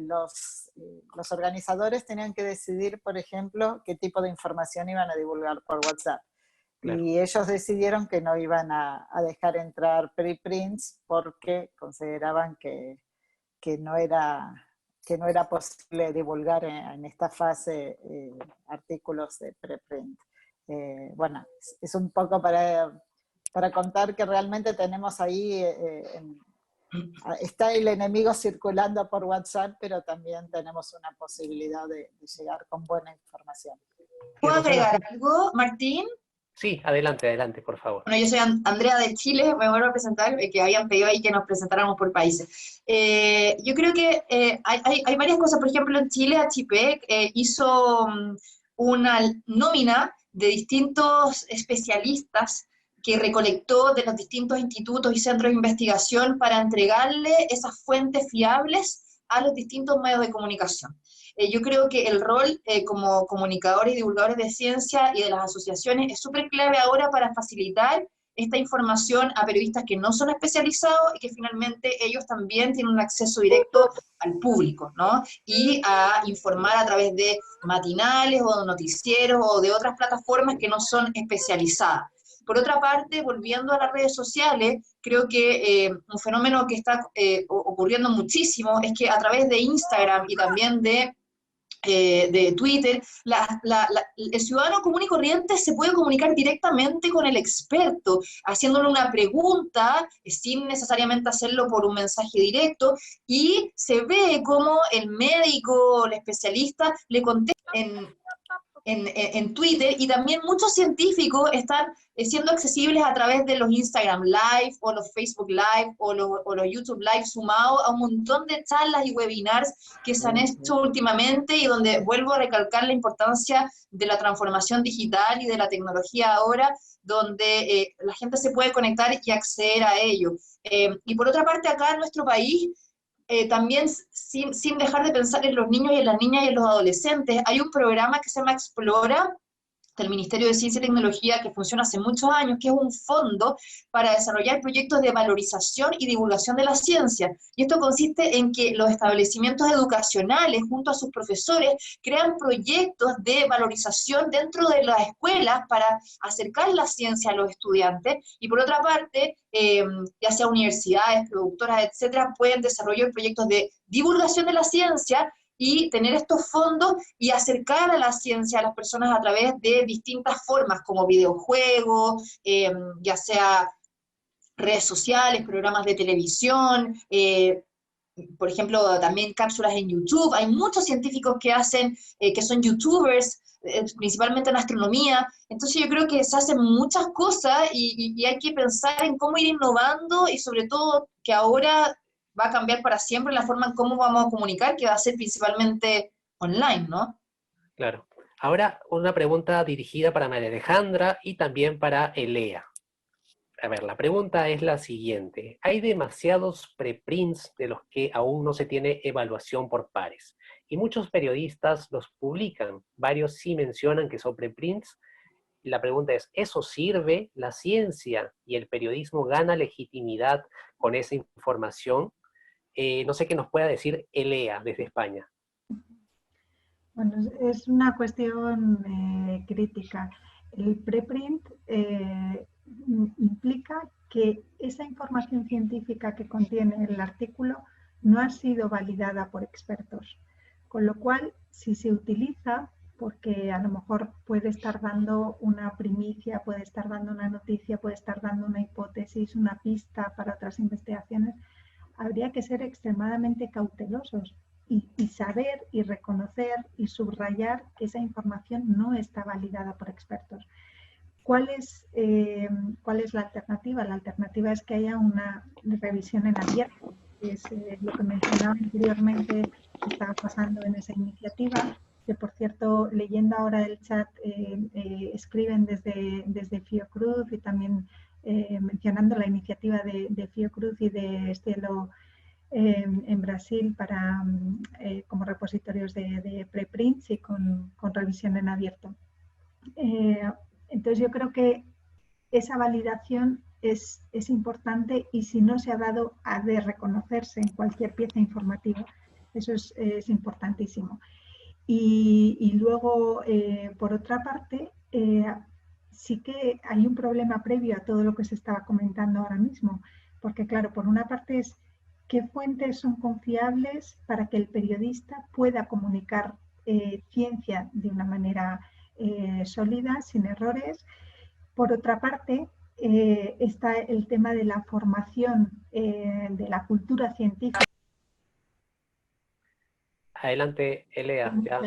los organizadores tenían que decidir, por ejemplo, qué tipo de información iban a divulgar por WhatsApp. Claro. Y ellos decidieron que no iban a dejar entrar preprints porque consideraban que no era posible divulgar en esta fase artículos de preprint. Bueno, es un poco para contar que realmente tenemos ahí, está el enemigo circulando por WhatsApp, pero también tenemos una posibilidad de llegar con buena información. ¿Puedo agregar algo, Martín? Sí, adelante, por favor. Bueno, yo soy Andrea de Chile, me vuelvo a presentar, que habían pedido ahí que nos presentáramos por países. Yo creo que hay varias cosas, por ejemplo, en Chile, Achipec hizo una nómina de distintos especialistas que recolectó de los distintos institutos y centros de investigación para entregarle esas fuentes fiables a los distintos medios de comunicación. Yo creo que el rol como comunicadores y divulgadores de ciencia y de las asociaciones es súper clave ahora para facilitar esta información a periodistas que no son especializados y que finalmente ellos también tienen un acceso directo al público, ¿no? Y a informar a través de matinales o de noticieros o de otras plataformas que no son especializadas. Por otra parte, volviendo a las redes sociales, creo que un fenómeno que está ocurriendo muchísimo es que a través de Instagram y también de Twitter, el ciudadano común y corriente se puede comunicar directamente con el experto, haciéndole una pregunta, sin necesariamente hacerlo por un mensaje directo, y se ve como el médico o el especialista le contesta en Twitter, y también muchos científicos están siendo accesibles a través de los Instagram Live, o los Facebook Live, o los YouTube Live, sumados a un montón de charlas y webinars que se han hecho últimamente, y donde vuelvo a recalcar la importancia de la transformación digital y de la tecnología ahora, donde la gente se puede conectar y acceder a ello. Y por otra parte, acá en nuestro país, también sin dejar de pensar en los niños y en las niñas y en los adolescentes, hay un programa que se llama Explora, del Ministerio de Ciencia y Tecnología, que funciona hace muchos años, que es un fondo para desarrollar proyectos de valorización y divulgación de la ciencia. Y esto consiste en que los establecimientos educacionales, junto a sus profesores, crean proyectos de valorización dentro de las escuelas para acercar la ciencia a los estudiantes. Y por otra parte, ya sea universidades, productoras, etcétera, pueden desarrollar proyectos de divulgación de la ciencia y tener estos fondos y acercar a la ciencia a las personas a través de distintas formas, como videojuegos, ya sea redes sociales, programas de televisión, por ejemplo, también cápsulas en YouTube. Hay muchos científicos que hacen, que son youtubers, principalmente en astronomía. Entonces yo creo que se hacen muchas cosas y hay que pensar en cómo ir innovando, y sobre todo que ahora va a cambiar para siempre la forma en cómo vamos a comunicar, que va a ser principalmente online, ¿no? Claro. Ahora una pregunta dirigida para María Alejandra y también para Elea. A ver, la pregunta es la siguiente. Hay demasiados preprints de los que aún no se tiene evaluación por pares, y muchos periodistas los publican. Varios sí mencionan que son preprints. La pregunta es, ¿eso sirve? ¿La ciencia y el periodismo gana legitimidad con esa información? No sé qué nos pueda decir Elea desde España. Bueno, es una cuestión crítica. El preprint implica que esa información científica que contiene el artículo no ha sido validada por expertos. Con lo cual, si se utiliza, porque a lo mejor puede estar dando una primicia, puede estar dando una noticia, puede estar dando una hipótesis, una pista para otras investigaciones, habría que ser extremadamente cautelosos y saber y reconocer y subrayar que esa información no está validada por expertos. ¿Cuál es la alternativa? La alternativa es que haya una revisión en abierto, que es lo que mencionaba anteriormente que estaba pasando en esa iniciativa, que por cierto, leyendo ahora el chat, escriben desde Fiocruz y también mencionando la iniciativa de Fiocruz y de Cielo en Brasil para, como repositorios de preprints y con revisión en abierto. Entonces yo creo que esa validación es importante, y si no se ha dado, ha de reconocerse en cualquier pieza informativa. Eso es importantísimo. Y luego, por otra parte, sí que hay un problema previo a todo lo que se estaba comentando ahora mismo, porque claro, por una parte es qué fuentes son confiables para que el periodista pueda comunicar ciencia de una manera sólida, sin errores. Por otra parte, está el tema de la formación de la cultura científica. Adelante, Elea. Ya.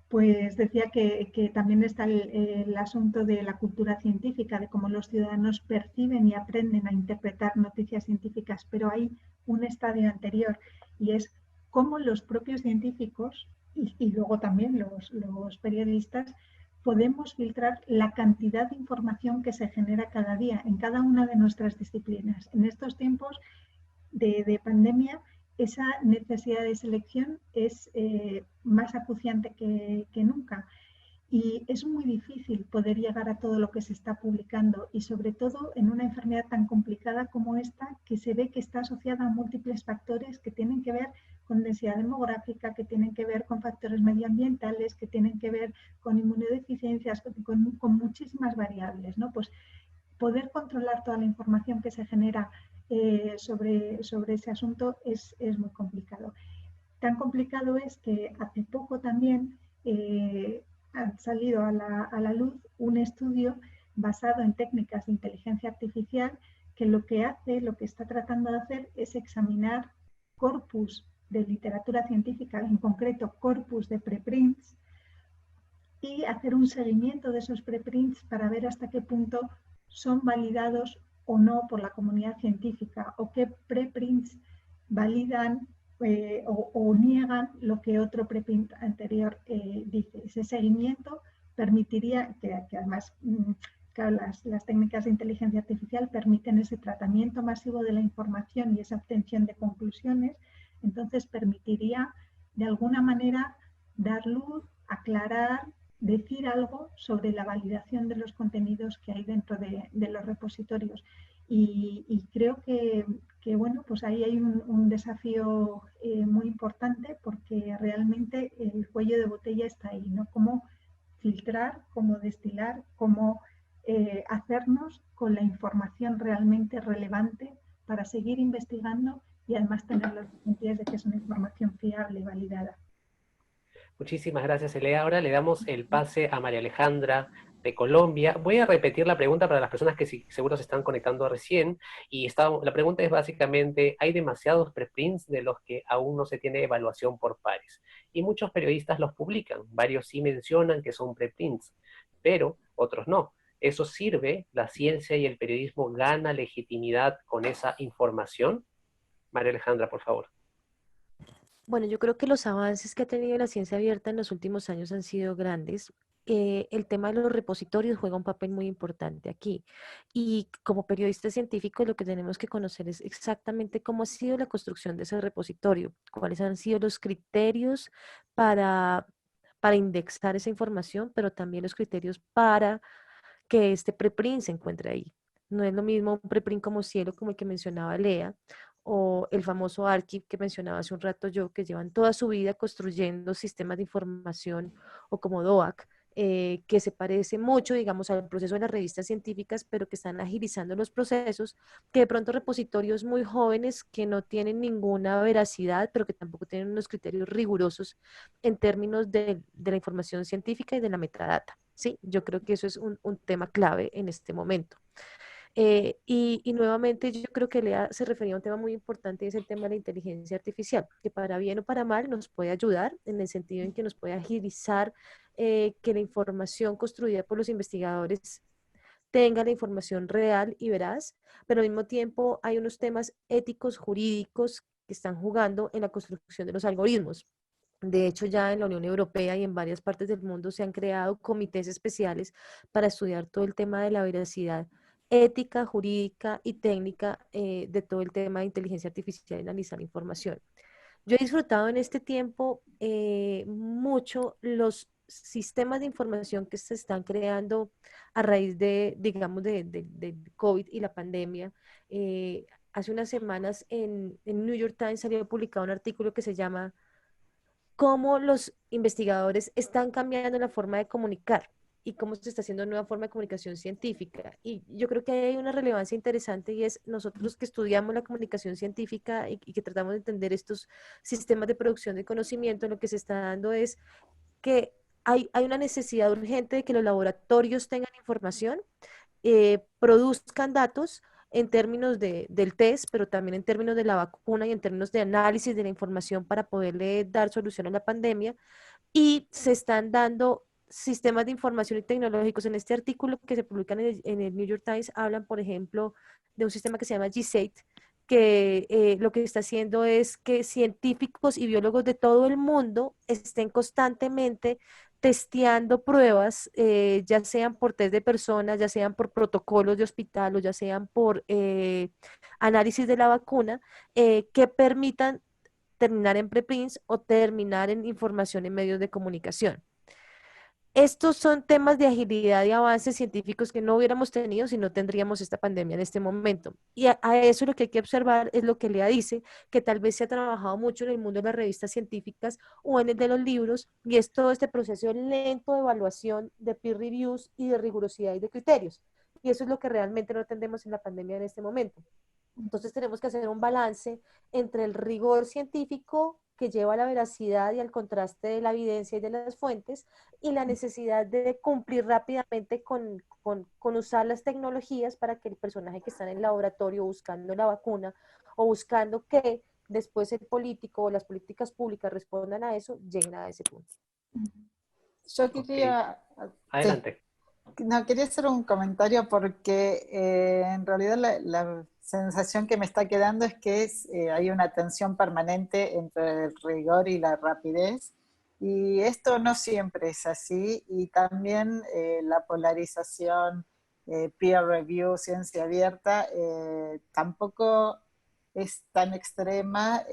Pues decía que también está el asunto de la cultura científica, de cómo los ciudadanos perciben y aprenden a interpretar noticias científicas, pero hay un estadio anterior, y es cómo los propios científicos y luego también los periodistas podemos filtrar la cantidad de información que se genera cada día en cada una de nuestras disciplinas. En estos tiempos de pandemia, esa necesidad de selección es más acuciante que nunca. Y es muy difícil poder llegar a todo lo que se está publicando, y sobre todo en una enfermedad tan complicada como esta, que se ve que está asociada a múltiples factores que tienen que ver con densidad demográfica, que tienen que ver con factores medioambientales, que tienen que ver con inmunodeficiencias, con muchísimas variables, ¿no? Pues poder controlar toda la información que se genera sobre ese asunto es muy complicado. Tan complicado es que hace poco también ha salido a la luz un estudio basado en técnicas de inteligencia artificial que lo que está tratando de hacer es examinar corpus de literatura científica, en concreto corpus de preprints, y hacer un seguimiento de esos preprints para ver hasta qué punto son validados o no por la comunidad científica, o qué preprints validan o niegan lo que otro preprint anterior dice. Ese seguimiento permitiría que además claro, las técnicas de inteligencia artificial permiten ese tratamiento masivo de la información y esa obtención de conclusiones, entonces permitiría de alguna manera dar luz, aclarar, decir algo sobre la validación de los contenidos que hay dentro de los repositorios. Y creo que bueno, pues ahí hay un desafío muy importante, porque realmente el cuello de botella está ahí, ¿no? Cómo filtrar, cómo destilar, cómo hacernos con la información realmente relevante para seguir investigando y además tener las garantías de que es una información fiable y validada. Muchísimas gracias, Elea. Ahora le damos el pase a María Alejandra de Colombia. Voy a repetir la pregunta para las personas que seguro se están conectando recién. Y la pregunta es básicamente, hay demasiados preprints de los que aún no se tiene evaluación por pares. Y muchos periodistas los publican. Varios sí mencionan que son preprints, pero otros no. ¿Eso sirve? ¿La ciencia y el periodismo gana legitimidad con esa información? María Alejandra, por favor. Bueno, yo creo que los avances que ha tenido la ciencia abierta en los últimos años han sido grandes. El tema de los repositorios juega un papel muy importante aquí. Y como periodistas científicos lo que tenemos que conocer es exactamente cómo ha sido la construcción de ese repositorio, cuáles han sido los criterios para, para indexar esa información, pero también los criterios para que este preprint se encuentre ahí. No es lo mismo un preprint como Cielo, como el que mencionaba Lea, o el famoso Archive que mencionaba hace un rato yo, que llevan toda su vida construyendo sistemas de información, o como DOAC, que se parece mucho, digamos, al proceso de las revistas científicas, pero que están agilizando los procesos, que de pronto repositorios muy jóvenes que no tienen ninguna veracidad, pero que tampoco tienen unos criterios rigurosos en términos de la información científica y de la metadata. Sí, yo creo que eso es un tema clave en este momento. Y nuevamente yo creo que Lea se refería a un tema muy importante, y es el tema de la inteligencia artificial, que para bien o para mal nos puede ayudar en el sentido en que nos puede agilizar que la información construida por los investigadores tenga la información real y veraz, pero al mismo tiempo hay unos temas éticos, jurídicos que están jugando en la construcción de los algoritmos. De hecho, ya en la Unión Europea y en varias partes del mundo se han creado comités especiales para estudiar todo el tema de la veracidad ética, jurídica y técnica de todo el tema de inteligencia artificial y analizar información. Yo he disfrutado en este tiempo mucho los sistemas de información que se están creando a raíz de, digamos, de COVID y la pandemia. Hace unas semanas en New York Times salió publicado un artículo que se llama cómo los investigadores están cambiando la forma de comunicar y cómo se está haciendo una nueva forma de comunicación científica. Y yo creo que hay una relevancia interesante, y es nosotros que estudiamos la comunicación científica y que tratamos de entender estos sistemas de producción de conocimiento, lo que se está dando es que hay una necesidad urgente de que los laboratorios tengan información, produzcan datos en términos del test, pero también en términos de la vacuna y en términos de análisis de la información para poderle dar solución a la pandemia. Y se están dando sistemas de información y tecnológicos. En este artículo que se publica en el New York Times hablan, por ejemplo, de un sistema que se llama GSAID, que lo que está haciendo es que científicos y biólogos de todo el mundo estén constantemente testeando pruebas, ya sean por test de personas, ya sean por protocolos de hospital o ya sean por análisis de la vacuna, que permitan terminar en preprints o terminar en información en medios de comunicación. Estos son temas de agilidad y avances científicos que no hubiéramos tenido si no tendríamos esta pandemia en este momento. Y a eso lo que hay que observar es lo que Lea dice, que tal vez se ha trabajado mucho en el mundo de las revistas científicas o en el de los libros, y es todo este proceso lento de evaluación, de peer reviews y de rigurosidad y de criterios. Y eso es lo que realmente no tendemos en la pandemia en este momento. Entonces tenemos que hacer un balance entre el rigor científico que lleva a la veracidad y al contraste de la evidencia y de las fuentes, y la necesidad de cumplir rápidamente con usar las tecnologías para que el personaje que está en el laboratorio buscando la vacuna o buscando que después el político o las políticas públicas respondan a eso, lleguen a ese punto. Yo quería... Adelante. No, quería hacer un comentario porque en realidad la sensación que me está quedando es que hay una tensión permanente entre el rigor y la rapidez, Y esto no siempre es así, y también la polarización, peer review, ciencia abierta, tampoco es tan extrema,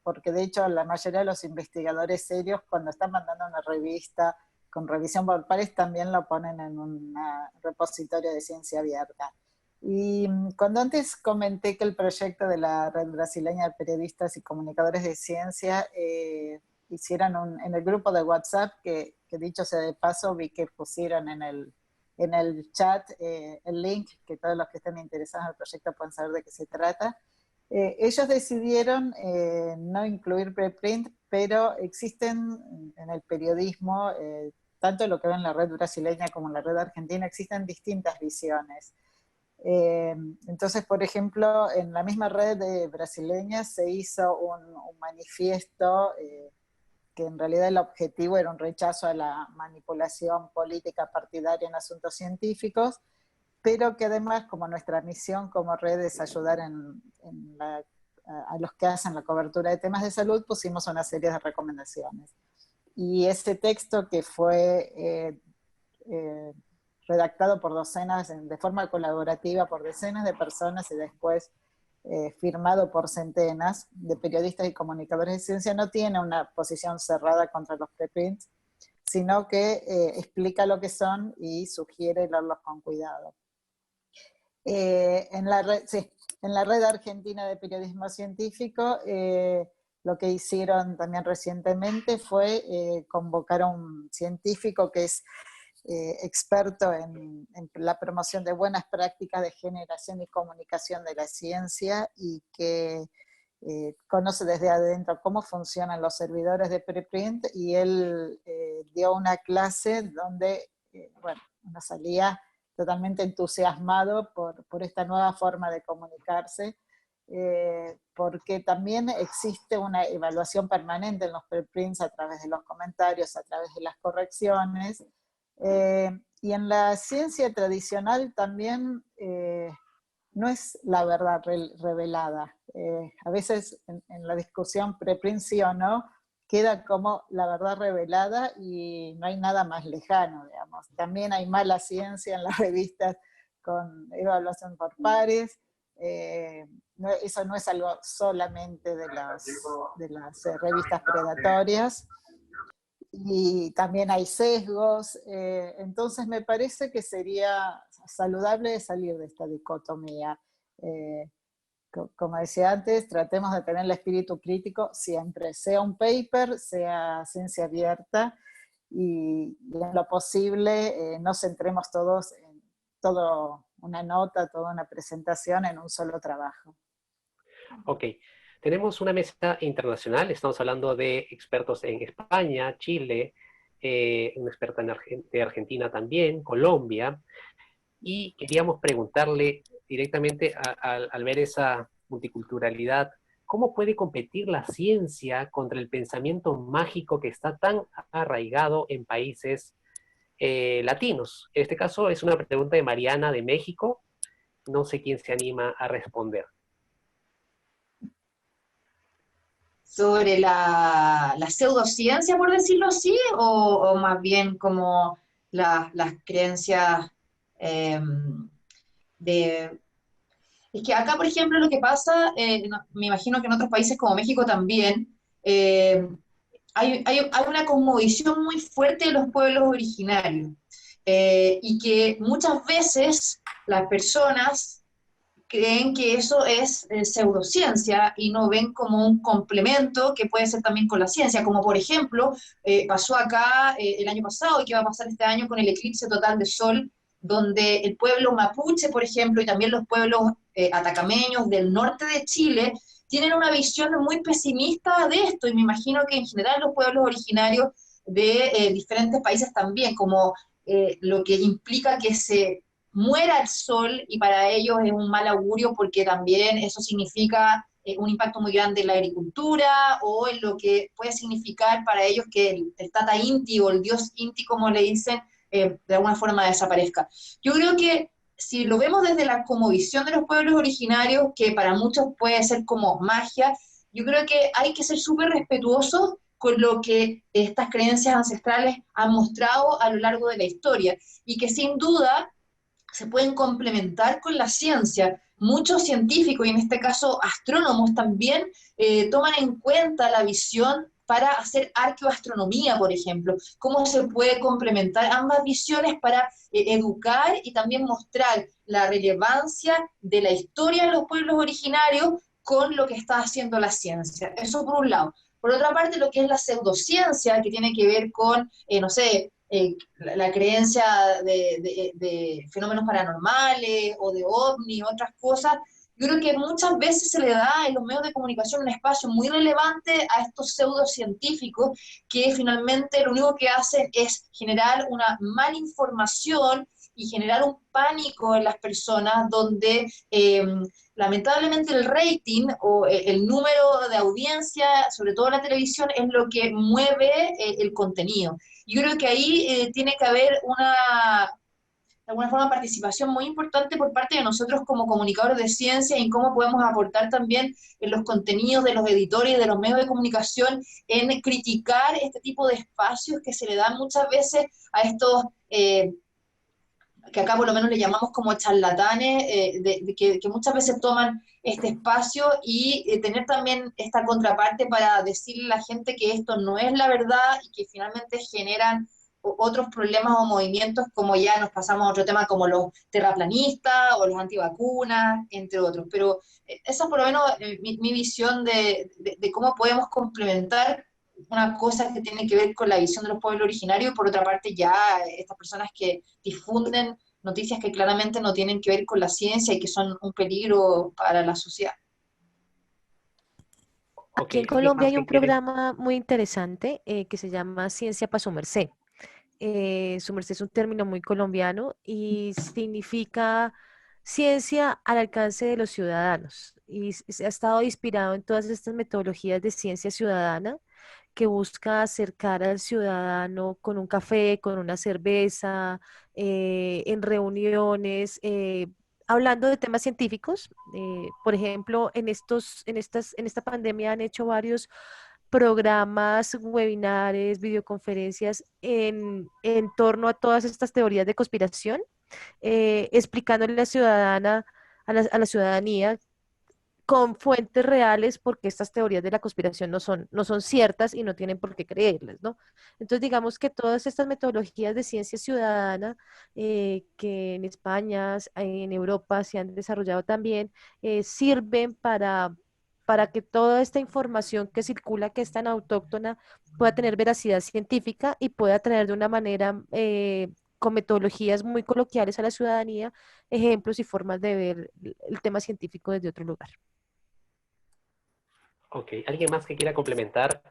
porque de hecho la mayoría de los investigadores serios, cuando están mandando una revista con revisión por pares, también lo ponen en un repositorio de ciencia abierta. Y cuando antes comenté que el proyecto de la Red Brasileña de Periodistas y Comunicadores de Ciencia hicieron en el grupo de WhatsApp, que dicho sea de paso, vi que pusieron en el chat el link, que todos los que estén interesados en el proyecto pueden saber de qué se trata. Ellos decidieron no incluir preprint, pero existen en el periodismo, tanto lo que ven en la red brasileña como en la red argentina, existen distintas visiones. Entonces, por ejemplo, en la misma red brasileña se hizo un manifiesto que en realidad el objetivo era un rechazo a la manipulación política partidaria en asuntos científicos, pero que además, como nuestra misión como red es ayudar a los que hacen la cobertura de temas de salud, pusimos una serie de recomendaciones. Y ese texto, que fue redactado por docenas, de forma colaborativa por decenas de personas y después firmado por centenas de periodistas y comunicadores de ciencia, no tiene una posición cerrada contra los preprints, sino que explica lo que son y sugiere leerlos con cuidado. En la red argentina de periodismo científico, lo que hicieron también recientemente fue convocar a un científico que es experto en la promoción de buenas prácticas de generación y comunicación de la ciencia, y que conoce desde adentro cómo funcionan los servidores de preprint, y él dio una clase donde bueno, uno salía totalmente entusiasmado por esta nueva forma de comunicarse, porque también existe una evaluación permanente en los preprints a través de los comentarios, a través de las correcciones, y en la ciencia tradicional también no es la verdad revelada. A veces en la discusión preprint sí o no, queda como la verdad revelada y no hay nada más lejano, digamos. También hay mala ciencia en las revistas con evaluación por pares. Eso no es algo solamente de las revistas predatorias. Y también hay sesgos, entonces me parece que sería saludable salir de esta dicotomía. Como decía antes, tratemos de tener el espíritu crítico siempre, sea un paper, sea ciencia abierta, y en lo posible no centremos todos en toda una nota, toda una presentación en un solo trabajo. Ok. Tenemos una mesa internacional, estamos hablando de expertos en España, Chile, un experto de Argentina también, Colombia, y queríamos preguntarle directamente al ver esa multiculturalidad, ¿cómo puede competir la ciencia contra el pensamiento mágico que está tan arraigado en países latinos? En este caso es una pregunta de Mariana de México, no sé quién se anima a responder. ¿Sobre la pseudociencia, por decirlo así, o más bien como las creencias de... Es que acá, por ejemplo, lo que pasa, me imagino que en otros países como México también, hay una cosmovisión muy fuerte de los pueblos originarios, y que muchas veces las personas creen que eso es pseudociencia y no ven como un complemento que puede ser también con la ciencia, como por ejemplo pasó acá el año pasado y que va a pasar este año con el eclipse total de sol, donde el pueblo mapuche, por ejemplo, y también los pueblos atacameños del norte de Chile tienen una visión muy pesimista de esto, y me imagino que en general los pueblos originarios de diferentes países también, como lo que implica que se muera el sol, y para ellos es un mal augurio porque también eso significa un impacto muy grande en la agricultura, o en lo que puede significar para ellos que el Tata Inti o el dios Inti, como le dicen, de alguna forma desaparezca. Yo creo que si lo vemos desde la cosmovisión de los pueblos originarios, que para muchos puede ser como magia, yo creo que hay que ser súper respetuosos con lo que estas creencias ancestrales han mostrado a lo largo de la historia, y que sin duda se pueden complementar con la ciencia. Muchos científicos, y en este caso astrónomos también, toman en cuenta la visión para hacer arqueoastronomía, por ejemplo, cómo se puede complementar ambas visiones para educar y también mostrar la relevancia de la historia de los pueblos originarios con lo que está haciendo la ciencia. Eso por un lado. Por otra parte, lo que es la pseudociencia, que tiene que ver con, no sé, la creencia de fenómenos paranormales o de ovni, otras cosas, yo creo que muchas veces se le da en los medios de comunicación un espacio muy relevante a estos pseudocientíficos que finalmente lo único que hacen es generar una mala información y generar un pánico en las personas donde lamentablemente el rating o el número de audiencia, sobre todo en la televisión, es lo que mueve el contenido. Yo creo que ahí tiene que haber de alguna forma, participación muy importante por parte de nosotros como comunicadores de ciencia, en cómo podemos aportar también en los contenidos de los editores y de los medios de comunicación, en criticar este tipo de espacios que se le dan muchas veces a estos, que acá por lo menos le llamamos como charlatanes, que muchas veces toman este espacio, y tener también esta contraparte para decirle a la gente que esto no es la verdad y que finalmente generan otros problemas o movimientos, como ya nos pasamos a otro tema como los terraplanistas o los antivacunas, entre otros. Pero esa es por lo menos mi visión de cómo podemos complementar una cosa que tiene que ver con la visión de los pueblos originarios, y por otra parte ya estas personas que difunden noticias que claramente no tienen que ver con la ciencia y que son un peligro para la sociedad. Aquí en Ok, ¿alguien Colombia más hay un que quiere? programa muy interesante que se llama Ciencia para su merced. Su merced es un término muy colombiano y significa ciencia al alcance de los ciudadanos. Y se ha estado inspirado en todas estas metodologías de ciencia ciudadana que busca acercar al ciudadano con un café, con una cerveza, en reuniones, hablando de temas científicos. Por ejemplo, en esta pandemia han hecho varios programas, webinares, videoconferencias en torno a todas estas teorías de conspiración, explicándole a a la ciudadanía con fuentes reales porque estas teorías de la conspiración no son ciertas y no tienen por qué creerlas, ¿no? Entonces, digamos que todas estas metodologías de ciencia ciudadana que en España, en Europa se han desarrollado también, sirven para que toda esta información que circula, que es tan autóctona, pueda tener veracidad científica y pueda traer de una manera, con metodologías muy coloquiales a la ciudadanía, ejemplos y formas de ver el tema científico desde otro lugar. Ok, ¿alguien más que quiera complementar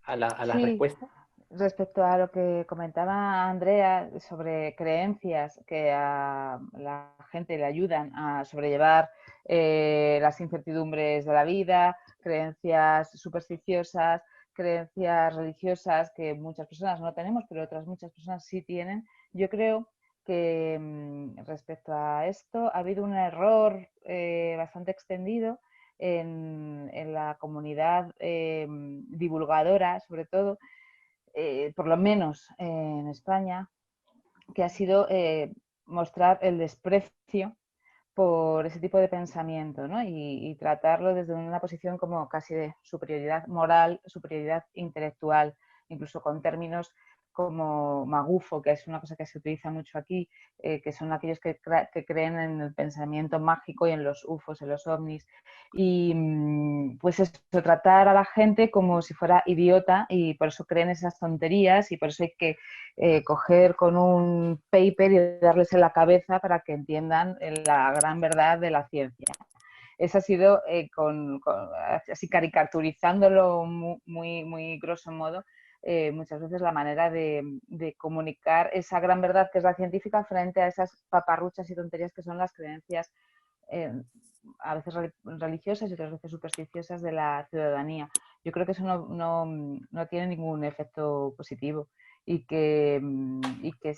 a la Sí, respuesta? respecto a lo que comentaba Andrea sobre creencias que a la gente le ayudan a sobrellevar las incertidumbres de la vida, creencias supersticiosas, creencias religiosas que muchas personas no tenemos, pero otras muchas personas sí tienen. Yo creo que respecto a esto ha habido un error bastante extendido en la comunidad divulgadora, sobre todo, por lo menos en España, que ha sido mostrar el desprecio por ese tipo de pensamiento, ¿no? Y tratarlo desde una posición como casi de superioridad moral, superioridad intelectual, incluso con términos como magufo, que es una cosa que se utiliza mucho aquí, que son aquellos que creen en el pensamiento mágico y en los UFOs, en los ovnis. Y pues eso, tratar a la gente como si fuera idiota, y por eso creen esas tonterías, y por eso hay que coger con un paper y darles en la cabeza para que entiendan la gran verdad de la ciencia. Eso ha sido, así caricaturizándolo muy grosso modo, muchas veces la manera de comunicar esa gran verdad que es la científica frente a esas paparruchas y tonterías que son las creencias a veces religiosas y otras veces supersticiosas de la ciudadanía. Yo creo que eso no tiene ningún efecto positivo, y que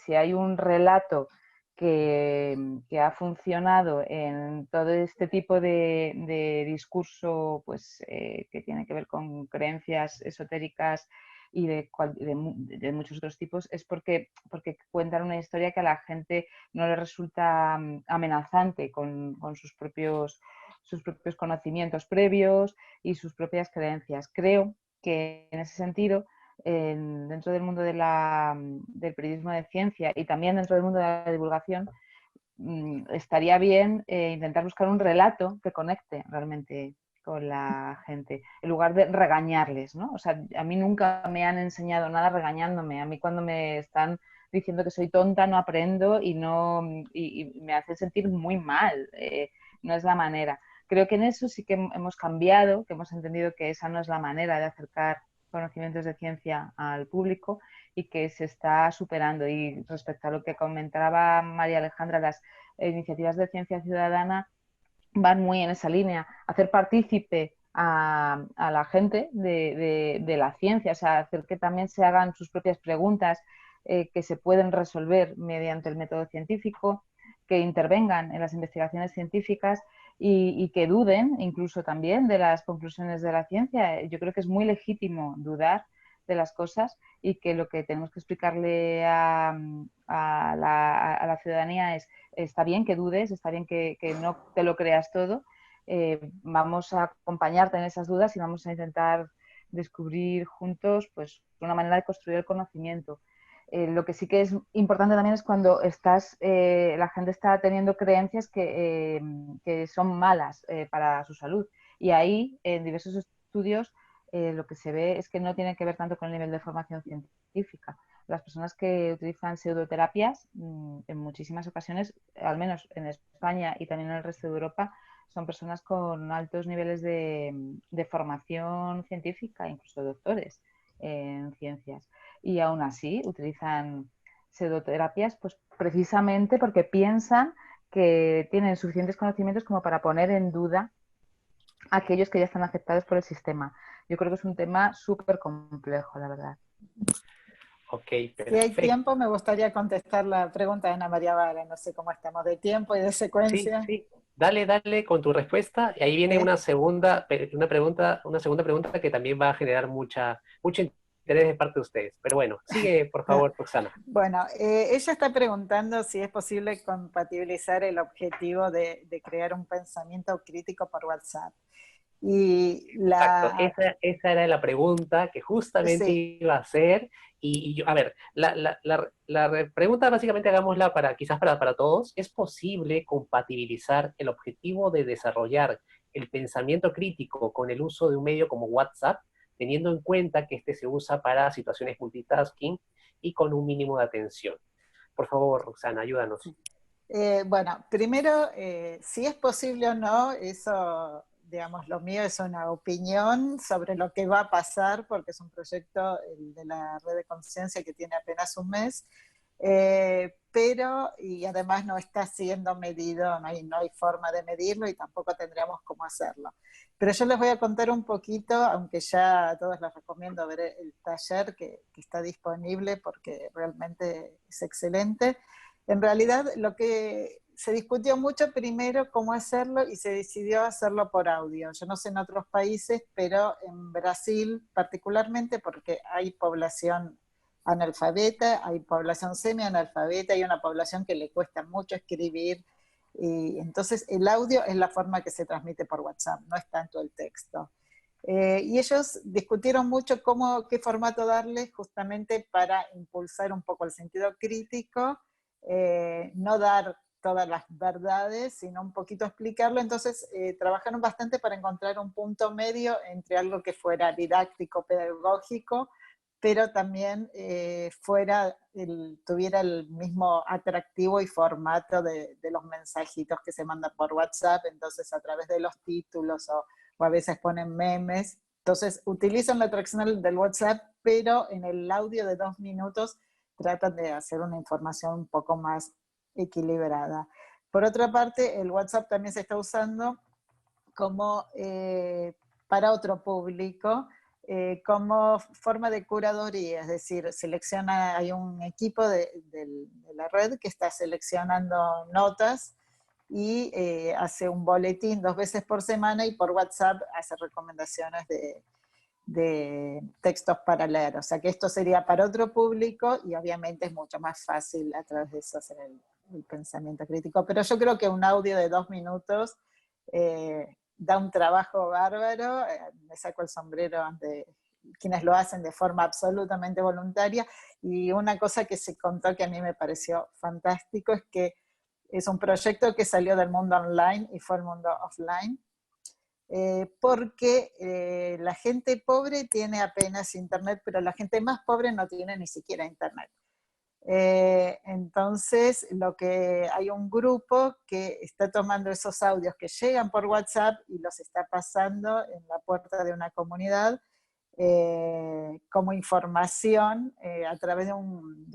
si hay un relato que ha funcionado en todo este tipo de discurso pues, que tiene que ver con creencias esotéricas y de muchos otros tipos, es porque cuentan una historia que a la gente no le resulta amenazante con sus propios conocimientos previos y sus propias creencias. Creo que en ese sentido, dentro del mundo del periodismo de ciencia y también dentro del mundo de la divulgación, estaría bien intentar buscar un relato que conecte realmente con la gente, en lugar de regañarles, ¿no? O sea, a mí nunca me han enseñado nada regañándome. A mí cuando me están diciendo que soy tonta no aprendo y me hace sentir muy mal. No es la manera. Creo que en eso sí que hemos cambiado, que hemos entendido que esa no es la manera de acercar conocimientos de ciencia al público y que se está superando. Y respecto a lo que comentaba María Alejandra, las iniciativas de ciencia ciudadana van muy en esa línea, hacer partícipe a la gente de la ciencia, o sea, hacer que también se hagan sus propias preguntas que se pueden resolver mediante el método científico, que intervengan en las investigaciones científicas y que duden incluso también de las conclusiones de la ciencia. Yo creo que es muy legítimo dudar de las cosas y que lo que tenemos que explicarle a la ciudadanía es: está bien que dudes, está bien que no te lo creas todo, vamos a acompañarte en esas dudas y vamos a intentar descubrir juntos pues, una manera de construir el conocimiento. Lo que sí que es importante también es cuando la gente está teniendo creencias que son malas para su salud. Y ahí, en diversos estudios, lo que se ve es que no tiene que ver tanto con el nivel de formación científica. Las personas que utilizan pseudoterapias, en muchísimas ocasiones, al menos en España y también en el resto de Europa, son personas con altos niveles de formación científica, incluso doctores en ciencias. Y aún así utilizan pseudoterapias pues, precisamente porque piensan que tienen suficientes conocimientos como para poner en duda a aquellos que ya están aceptados por el sistema. Yo creo que es un tema súper complejo, la verdad. Ok, perfecto. Si hay tiempo, me gustaría contestar la pregunta de Ana María Vara. No sé cómo estamos de tiempo y de secuencia. Sí. Dale con tu respuesta. Y ahí viene una segunda pregunta que también va a generar mucho interés de parte de ustedes. Pero bueno, sigue, por favor, Roxana. Bueno, ella está preguntando si es posible compatibilizar el objetivo de crear un pensamiento crítico por WhatsApp. Exacto, esa era la pregunta que justamente iba a hacer. Y yo, a ver, la pregunta básicamente hagámosla quizás para todos. ¿Es posible compatibilizar el objetivo de desarrollar el pensamiento crítico con el uso de un medio como WhatsApp, teniendo en cuenta que este se usa para situaciones multitasking y con un mínimo de atención? Por favor, Roxana, ayúdanos. Bueno, primero, si es posible o no, eso, digamos, lo mío es una opinión sobre lo que va a pasar, porque es un proyecto de la Red de Conciencia que tiene apenas un mes, pero, y además no está siendo medido, no hay forma de medirlo y tampoco tendríamos cómo hacerlo. Pero yo les voy a contar un poquito, aunque ya a todos les recomiendo ver el taller que está disponible porque realmente es excelente. En realidad, lo que se discutió mucho primero cómo hacerlo y se decidió hacerlo por audio. Yo no sé en otros países, pero en Brasil particularmente, porque hay población analfabeta, hay población semi-analfabeta, hay una población que le cuesta mucho escribir, y entonces el audio es la forma que se transmite por WhatsApp, no es tanto el texto. Y ellos discutieron mucho qué formato darles justamente para impulsar un poco el sentido crítico, no dar todas las verdades, sino un poquito explicarlo. Entonces trabajaron bastante para encontrar un punto medio entre algo que fuera didáctico, pedagógico, pero también tuviera el mismo atractivo y formato de los mensajitos que se mandan por WhatsApp, entonces a través de los títulos o a veces ponen memes. Entonces utilizan la atracción del WhatsApp, pero en el audio de 2 minutos tratan de hacer una información un poco más equilibrada. Por otra parte, el WhatsApp también se está usando como para otro público, como forma de curaduría, es decir, hay un equipo de la red que está seleccionando notas y hace un boletín 2 veces por semana y por WhatsApp hace recomendaciones de textos para leer. O sea que esto sería para otro público y obviamente es mucho más fácil a través de eso hacer el pensamiento crítico. Pero yo creo que un audio de 2 minutos da un trabajo bárbaro. Me saco el sombrero ante quienes lo hacen de forma absolutamente voluntaria. Y una cosa que se contó que a mí me pareció fantástico es que es un proyecto que salió del mundo online y fue al mundo offline, porque la gente pobre tiene apenas internet, pero la gente más pobre no tiene ni siquiera internet. Entonces, hay un grupo que está tomando esos audios que llegan por WhatsApp y los está pasando en la puerta de una comunidad como información a través de un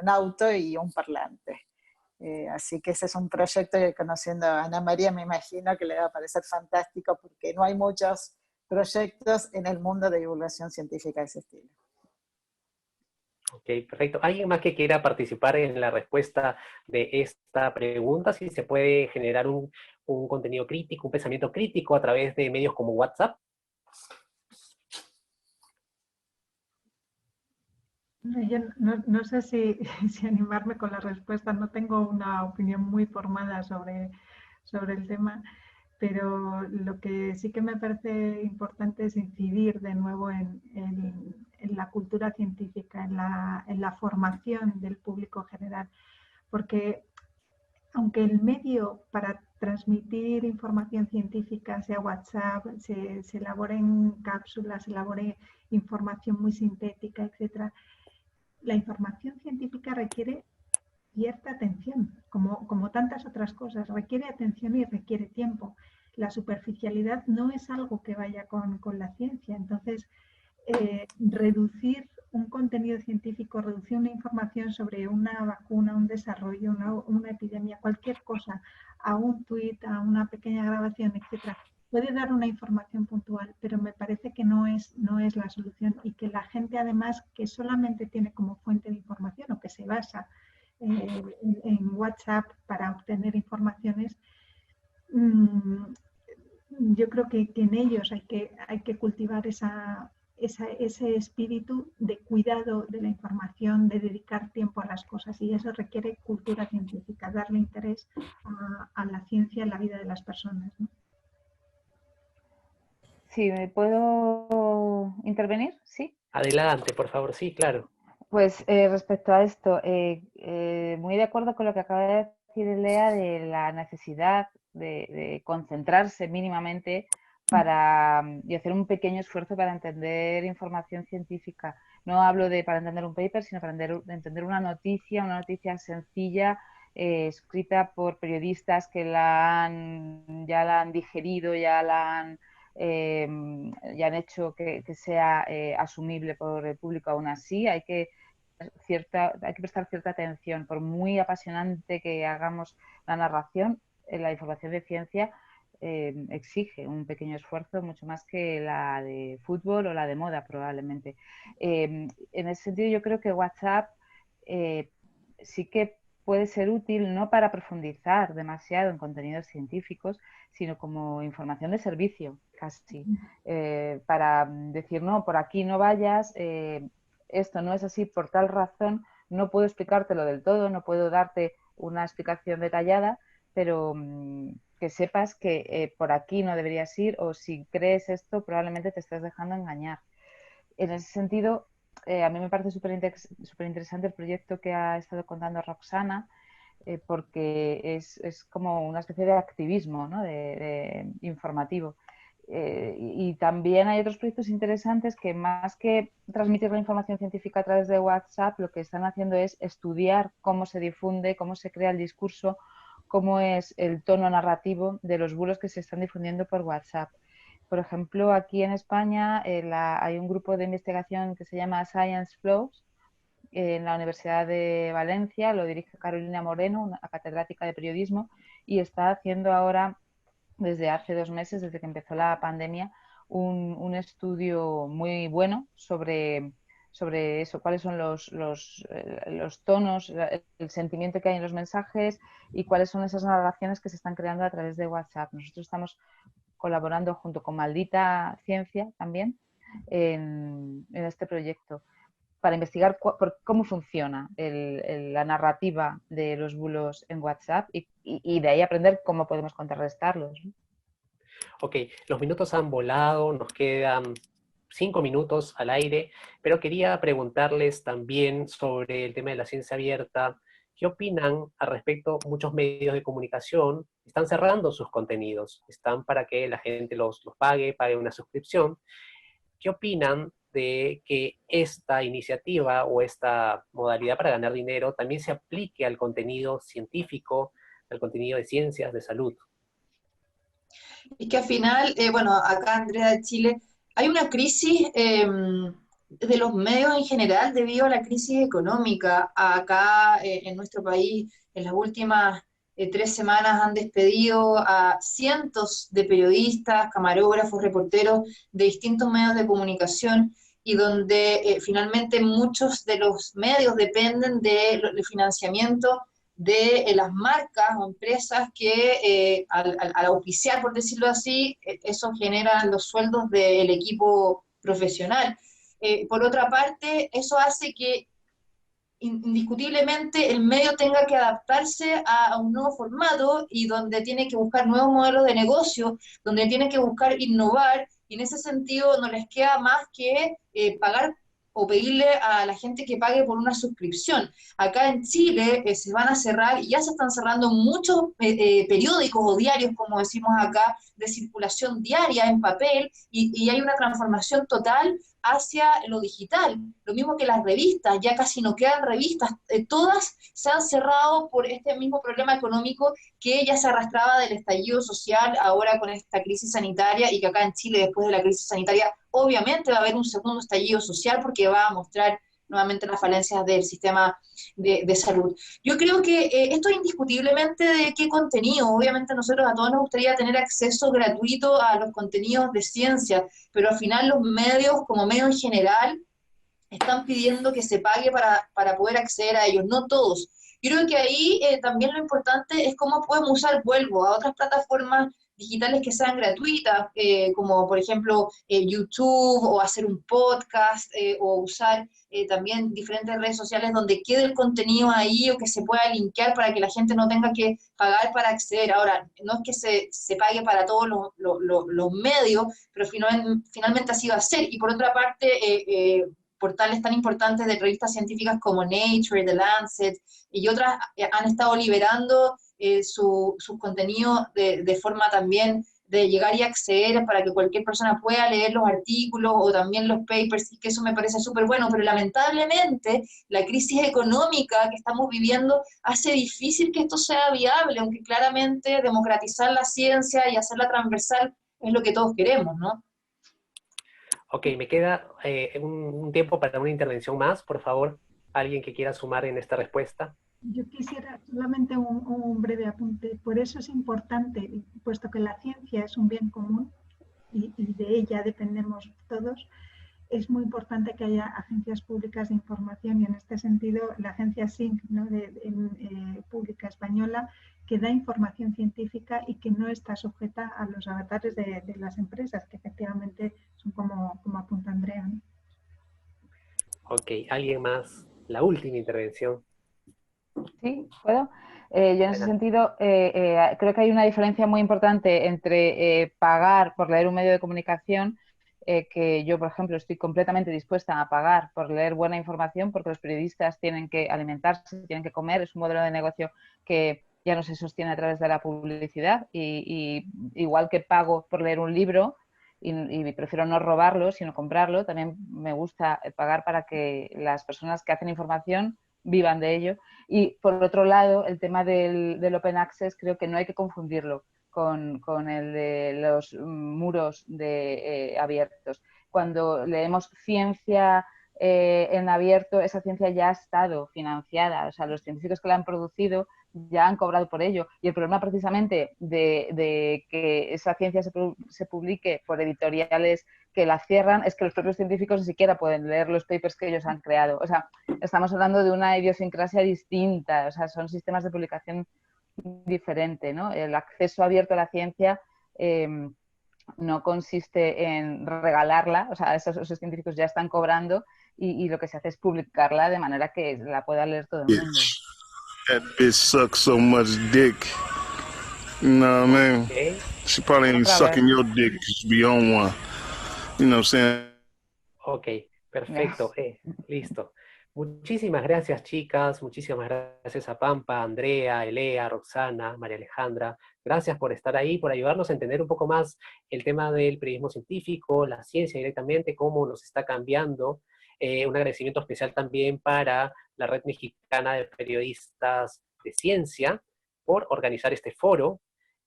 auto y un parlante. Así que ese es un proyecto que, conociendo a Ana María, me imagino que le va a parecer fantástico porque no hay muchos proyectos en el mundo de divulgación científica de ese estilo. Ok, perfecto. ¿Alguien más que quiera participar en la respuesta de esta pregunta? Si se puede generar un contenido crítico, un pensamiento crítico a través de medios como WhatsApp. Yo no sé si animarme con la respuesta, no tengo una opinión muy formada sobre el tema, pero lo que sí que me parece importante es incidir de nuevo en la cultura científica, en la formación del público general, porque aunque el medio para transmitir información científica sea WhatsApp, se elaboren cápsulas, se elabore información muy sintética, etcétera, la información científica requiere cierta atención, como tantas otras cosas, requiere atención y requiere tiempo. La superficialidad no es algo que vaya con la ciencia, entonces reducir un contenido científico, reducir una información sobre una vacuna, un desarrollo, una epidemia, cualquier cosa, a un tuit, a una pequeña grabación, etcétera, puede dar una información puntual, pero me parece que no es la solución y que la gente además que solamente tiene como fuente de información o que se basa en WhatsApp para obtener informaciones, yo creo que en ellos hay que cultivar ese espíritu de cuidado de la información, de dedicar tiempo a las cosas, y eso requiere cultura científica, darle interés a la ciencia en la vida de las personas, ¿no? Sí, ¿me puedo intervenir? Sí. Adelante, por favor. Sí, claro. Pues respecto a esto, muy de acuerdo con lo que acaba de decir Lea de la necesidad de concentrarse mínimamente y hacer un pequeño esfuerzo para entender información científica. No hablo de para entender un paper, sino para entender una noticia sencilla, escrita por periodistas que ya la han digerido, ya han hecho que sea asumible por el público. Aún así, hay que prestar cierta atención. Por muy apasionante que hagamos la narración, la información de ciencia exige un pequeño esfuerzo, mucho más que la de fútbol o la de moda, probablemente. En ese sentido, yo creo que WhatsApp sí que puede ser útil, no para profundizar demasiado en contenidos científicos, sino como información de servicio, casi, para decir, no, por aquí no vayas, esto no es así por tal razón, no puedo explicártelo del todo, no puedo darte una explicación detallada, pero que sepas que por aquí no deberías ir, o si crees esto probablemente te estás dejando engañar. En ese sentido, a mí me parece súper interesante el proyecto que ha estado contando Roxana, porque es como una especie de activismo, ¿no? de informativo. Y también hay otros proyectos interesantes que, más que transmitir la información científica a través de WhatsApp, lo que están haciendo es estudiar cómo se difunde, cómo se crea el discurso, cómo es el tono narrativo de los bulos que se están difundiendo por WhatsApp. Por ejemplo, aquí en España hay un grupo de investigación que se llama Science Flows en la Universidad de Valencia, lo dirige Carolina Moreno, una catedrática de periodismo, y está haciendo ahora, desde hace 2 meses, desde que empezó la pandemia, un estudio muy bueno sobre eso, cuáles son los tonos, el sentimiento que hay en los mensajes y cuáles son esas narraciones que se están creando a través de WhatsApp. Nosotros estamos colaborando junto con Maldita Ciencia también en este proyecto para investigar cómo funciona la narrativa de los bulos en WhatsApp y de ahí aprender cómo podemos contrarrestarlos, ¿no? Ok, los minutos han volado, nos quedan 5 minutos al aire, pero quería preguntarles también sobre el tema de la ciencia abierta. ¿Qué opinan al respecto? Muchos medios de comunicación están cerrando sus contenidos, están para que la gente los pague una suscripción. ¿Qué opinan de que esta iniciativa o esta modalidad para ganar dinero también se aplique al contenido científico, al contenido de ciencias, de salud? Es que al final, bueno, acá Andrea de Chile, hay una crisis de los medios en general debido a la crisis económica. Acá en nuestro país, en las últimas 3 semanas han despedido a cientos de periodistas, camarógrafos, reporteros de distintos medios de comunicación y donde finalmente muchos de los medios dependen del financiamiento de las marcas o empresas que al auspiciar, por decirlo así, eso genera los sueldos del equipo profesional. Por otra parte, eso hace que indiscutiblemente el medio tenga que adaptarse a un nuevo formato y donde tiene que buscar nuevos modelos de negocio, donde tiene que buscar innovar, y en ese sentido no les queda más que pagar o pedirle a la gente que pague por una suscripción. Acá en Chile se van a cerrar, y ya se están cerrando muchos periódicos o diarios, como decimos acá, de circulación diaria en papel, y hay una transformación total hacia lo digital. Lo mismo que las revistas, ya casi no quedan revistas, todas se han cerrado por este mismo problema económico que ya se arrastraba del estallido social, ahora con esta crisis sanitaria, y que acá en Chile, después de la crisis sanitaria, obviamente va a haber un segundo estallido social porque va a mostrar nuevamente las falencias del sistema de salud. Yo creo que esto es indiscutiblemente de qué contenido. Obviamente nosotros a todos nos gustaría tener acceso gratuito a los contenidos de ciencia, pero al final los medios, como medios en general, están pidiendo que se pague para poder acceder a ellos, no todos. Yo creo que ahí también lo importante es cómo podemos usar, vuelvo, a otras plataformas digitales que sean gratuitas, como por ejemplo YouTube, o hacer un podcast, o usar también diferentes redes sociales donde quede el contenido ahí o que se pueda linkear para que la gente no tenga que pagar para acceder. Ahora, no es que se pague para todos los medios, pero finalmente así va a ser. Y por otra parte, portales tan importantes de revistas científicas como Nature, The Lancet y otras han estado liberando sus contenidos de forma también de llegar y acceder para que cualquier persona pueda leer los artículos o también los papers, y que eso me parece súper bueno, pero lamentablemente la crisis económica que estamos viviendo hace difícil que esto sea viable, aunque claramente democratizar la ciencia y hacerla transversal es lo que todos queremos, ¿no? Ok, me queda un tiempo para una intervención más, por favor. ¿Alguien que quiera sumar en esta respuesta? Yo quisiera solamente un breve apunte. Por eso es importante, puesto que la ciencia es un bien común y de ella dependemos todos, es muy importante que haya agencias públicas de información, y en este sentido la agencia SINC, ¿no? Pública Española, que da información científica y que no está sujeta a los avatares de las empresas, que efectivamente son como apunta Andrea, ¿no? Ok, ¿alguien más? La última intervención. Sí, ¿puedo? Yo en ese sentido creo que hay una diferencia muy importante entre pagar por leer un medio de comunicación, que yo, por ejemplo, estoy completamente dispuesta a pagar por leer buena información, porque los periodistas tienen que alimentarse, tienen que comer, es un modelo de negocio que ya no se sostiene a través de la publicidad, y igual que pago por leer un libro y prefiero no robarlo, sino comprarlo, también me gusta pagar para que las personas que hacen información vivan de ello. Y por otro lado, el tema del Open Access creo que no hay que confundirlo con el de los muros abiertos. Cuando leemos ciencia en abierto, esa ciencia ya ha estado financiada, o sea, los científicos que la han producido ya han cobrado por ello. Y el problema precisamente de que esa ciencia se publique por editoriales que la cierran es que los propios científicos ni siquiera pueden leer los papers que ellos han creado. O sea, estamos hablando de una idiosincrasia distinta, o sea, son sistemas de publicación diferentes, ¿no? El acceso abierto a la ciencia no consiste en regalarla, o sea, esos científicos ya están cobrando y lo que se hace es publicarla de manera que la pueda leer todo el mundo. That bitch sucks so much dick. You know what I mean? Okay. She probably ain't sucking your dick, just be on one. You know what I'm saying? Ok, perfecto, listo. Muchísimas gracias, chicas. Muchísimas gracias a Pampa, Andrea, Elea, Roxana, María Alejandra. Gracias por estar ahí, por ayudarnos a entender un poco más el tema del periodismo científico, la ciencia directamente, cómo nos está cambiando. Un agradecimiento especial también para la Red Mexicana de Periodistas de Ciencia por organizar este foro.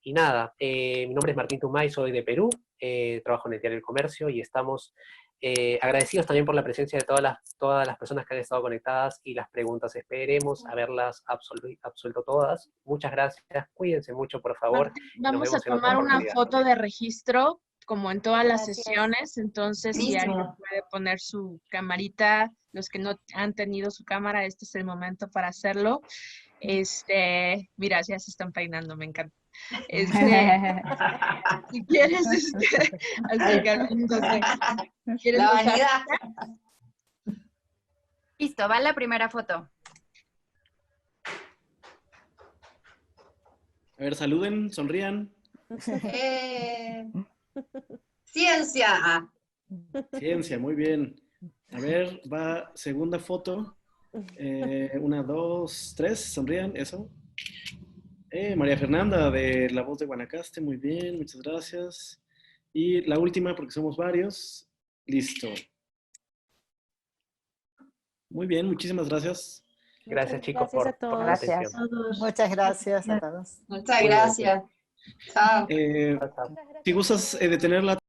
Y nada, mi nombre es Martín Tumay, soy de Perú, trabajo en el Diario del Comercio y estamos agradecidos también por la presencia de todas las personas que han estado conectadas y las preguntas. Esperemos haberlas absuelto todas. Muchas gracias, cuídense mucho, por favor. Martín, vamos a tomar una foto de registro, como en todas las sesiones, entonces si alguien puede poner su camarita, los que no han tenido su cámara, este es el momento para hacerlo. Mira, ya se están peinando, me encanta. Si quieres acercarme, entonces, ¿quieres la usar? vanidad. Listo, va la primera foto. A ver, saluden, sonrían. Ciencia. Ciencia, muy bien. A ver, va segunda foto. 1, 2, 3, sonrían, eso. María Fernanda, de La Voz de Guanacaste, muy bien, muchas gracias. Y la última, porque somos varios. Listo. Muy bien, muchísimas gracias. Gracias, chicos, gracias por la atención. Muchas gracias a todos. Muchas gracias. Chao. Si gustas detener la